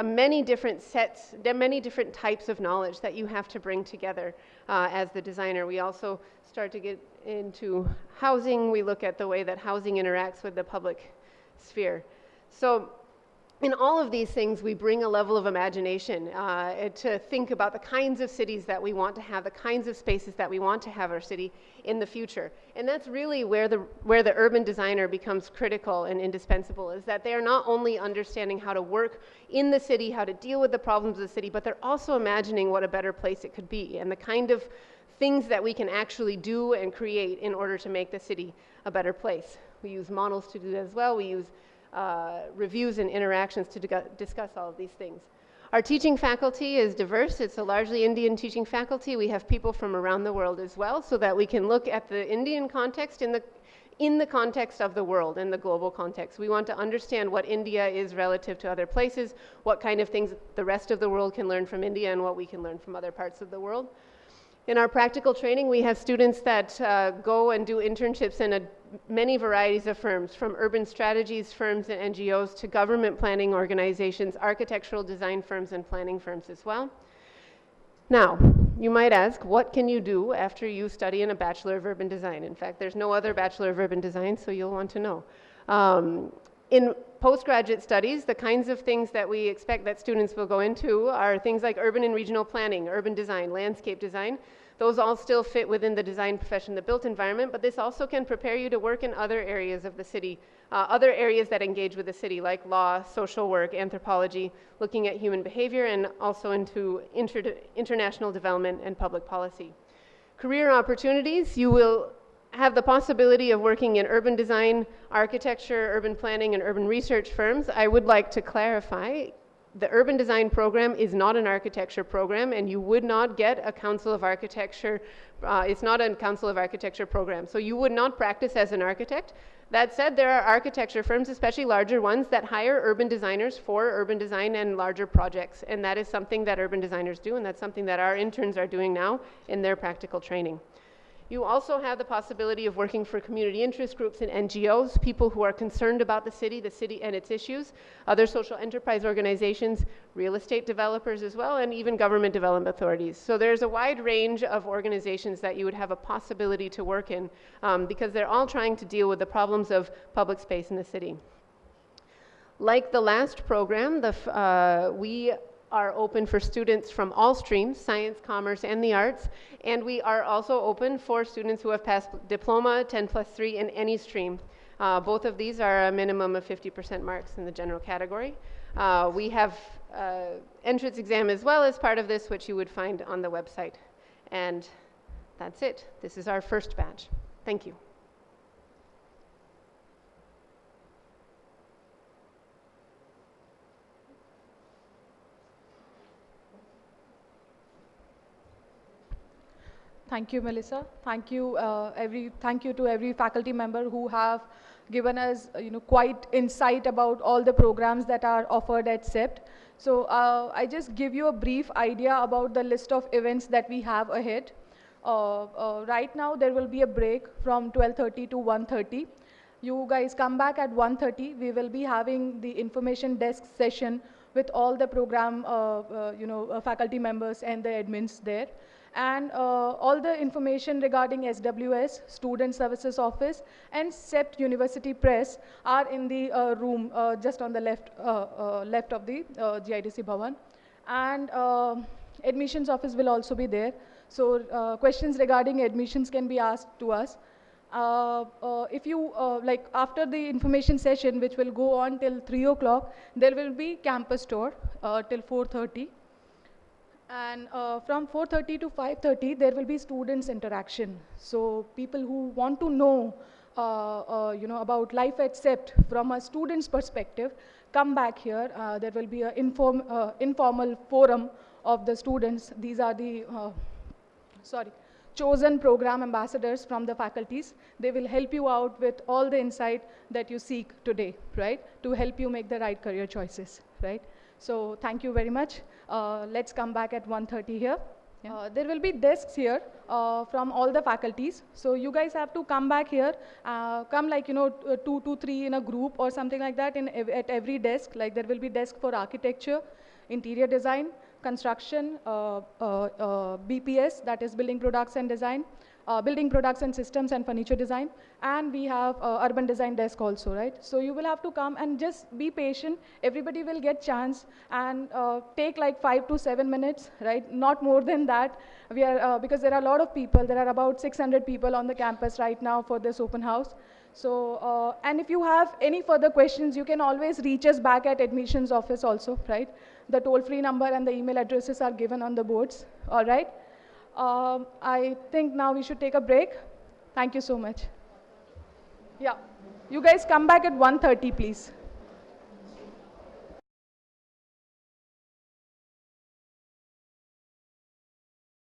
many different sets, many different types of knowledge that you have to bring together as the designer. We also start to get into housing. We look at the way that housing interacts with the public sphere. So in all of these things, we bring a level of imagination to think about the kinds of cities that we want to have, the kinds of spaces that we want to have our city in the future. And that's really where the urban designer becomes critical and indispensable, is that they are not only understanding how to work in the city, how to deal with the problems of the city, but they're also imagining what a better place it could be and the kind of things that we can actually do and create in order to make the city a better place. We use models to do that as well. We use reviews and interactions to discuss all of these things. Our teaching faculty is diverse. It's a largely Indian teaching faculty. We have people from around the world as well, so that we can look at the Indian context in the context of the world, in the global context. We want to understand what India is relative to other places, what kind of things the rest of the world can learn from India, and what we can learn from other parts of the world. In our practical training, we have students that go and do internships in many varieties of firms, from urban strategies firms and NGOs to government planning organizations, architectural design firms, and planning firms as well. Now, you might ask, what can you do after you study in a Bachelor of Urban Design? In fact, there's no other Bachelor of Urban Design, so you'll want to know. In postgraduate studies, the kinds of things that we expect that students will go into are things like urban and regional planning, urban design, landscape design. Those all still fit within the design profession, the built environment, but this also can prepare you to work in other areas of the city, other areas that engage with the city, like law, social work, anthropology, looking at human behavior, and also into international development and public policy. Career opportunities, you will have the possibility of working in urban design, architecture, urban planning, and urban research firms, I would like to clarify the urban design program is not an architecture program, and you would not get a Council of Architecture. It's not a Council of Architecture program, so you would not practice as an architect. That said, there are architecture firms, especially larger ones, that hire urban designers for urban design and larger projects, and that is something that urban designers do, and that's something that our interns are doing now in their practical training. You also have the possibility of working for community interest groups and NGOs, people who are concerned about the city and its issues, other social enterprise organizations, real estate developers as well, and even government development authorities. So there's a wide range of organizations that you would have a possibility to work in because they're all trying to deal with the problems of public space in the city. Like the last program, we are open for students from all streams, science, commerce, and the arts, and we are also open for students who have passed diploma 10+3 in any stream. Both of these are a minimum of 50% marks in the general category. We have entrance exam as well as part of this, which you would find on the website. And that's it. This is our first batch. Thank you. Thank you, Melissa. Thank you, thank you to every faculty member who have given us, quite insight about all the programs that are offered at CEPT. So I just give you a brief idea about the list of events that we have ahead. Right now, there will be a break from 12:30 to 1:30. You guys come back at 1:30. We will be having the information desk session with all the program, faculty members and the admins there. And all the information regarding SWS, Student Services Office, and CEPT University Press are in the room just on the left of the GIDC Bhavan. And admissions office will also be there. So questions regarding admissions can be asked to us. If you, after the information session, which will go on till 3 o'clock, there will be campus tour till 4:30. And from 4:30 to 5:30, there will be students interaction. So people who want to know, about life at CEPT from a student's perspective, come back here. There will be an informal forum of the students. These are the, chosen program ambassadors from the faculties. They will help you out with all the insight that you seek today, right? To help you make the right career choices, right? So thank you very much. Let's come back at 1:30 here. Yeah. There will be desks here from all the faculties. So you guys have to come back here, come 2 to 3 in a group or something like that at every desk. Like there will be desk for architecture, interior design, construction, BPS, that is building products and design, building products and systems and furniture design, and we have urban design desk also, right? So you will have to come and just be patient. Everybody will get chance and take like 5 to 7 minutes, right? Not more than that. We are because there are a lot of people. There are about 600 people on the campus right now for this open house. So, and if you have any further questions, you can always reach us back at admissions office also, right? The toll-free number and the email addresses are given on the boards, all right? I think now we should take a break. Thank you so much. Yeah, you guys come back at 1:30, please.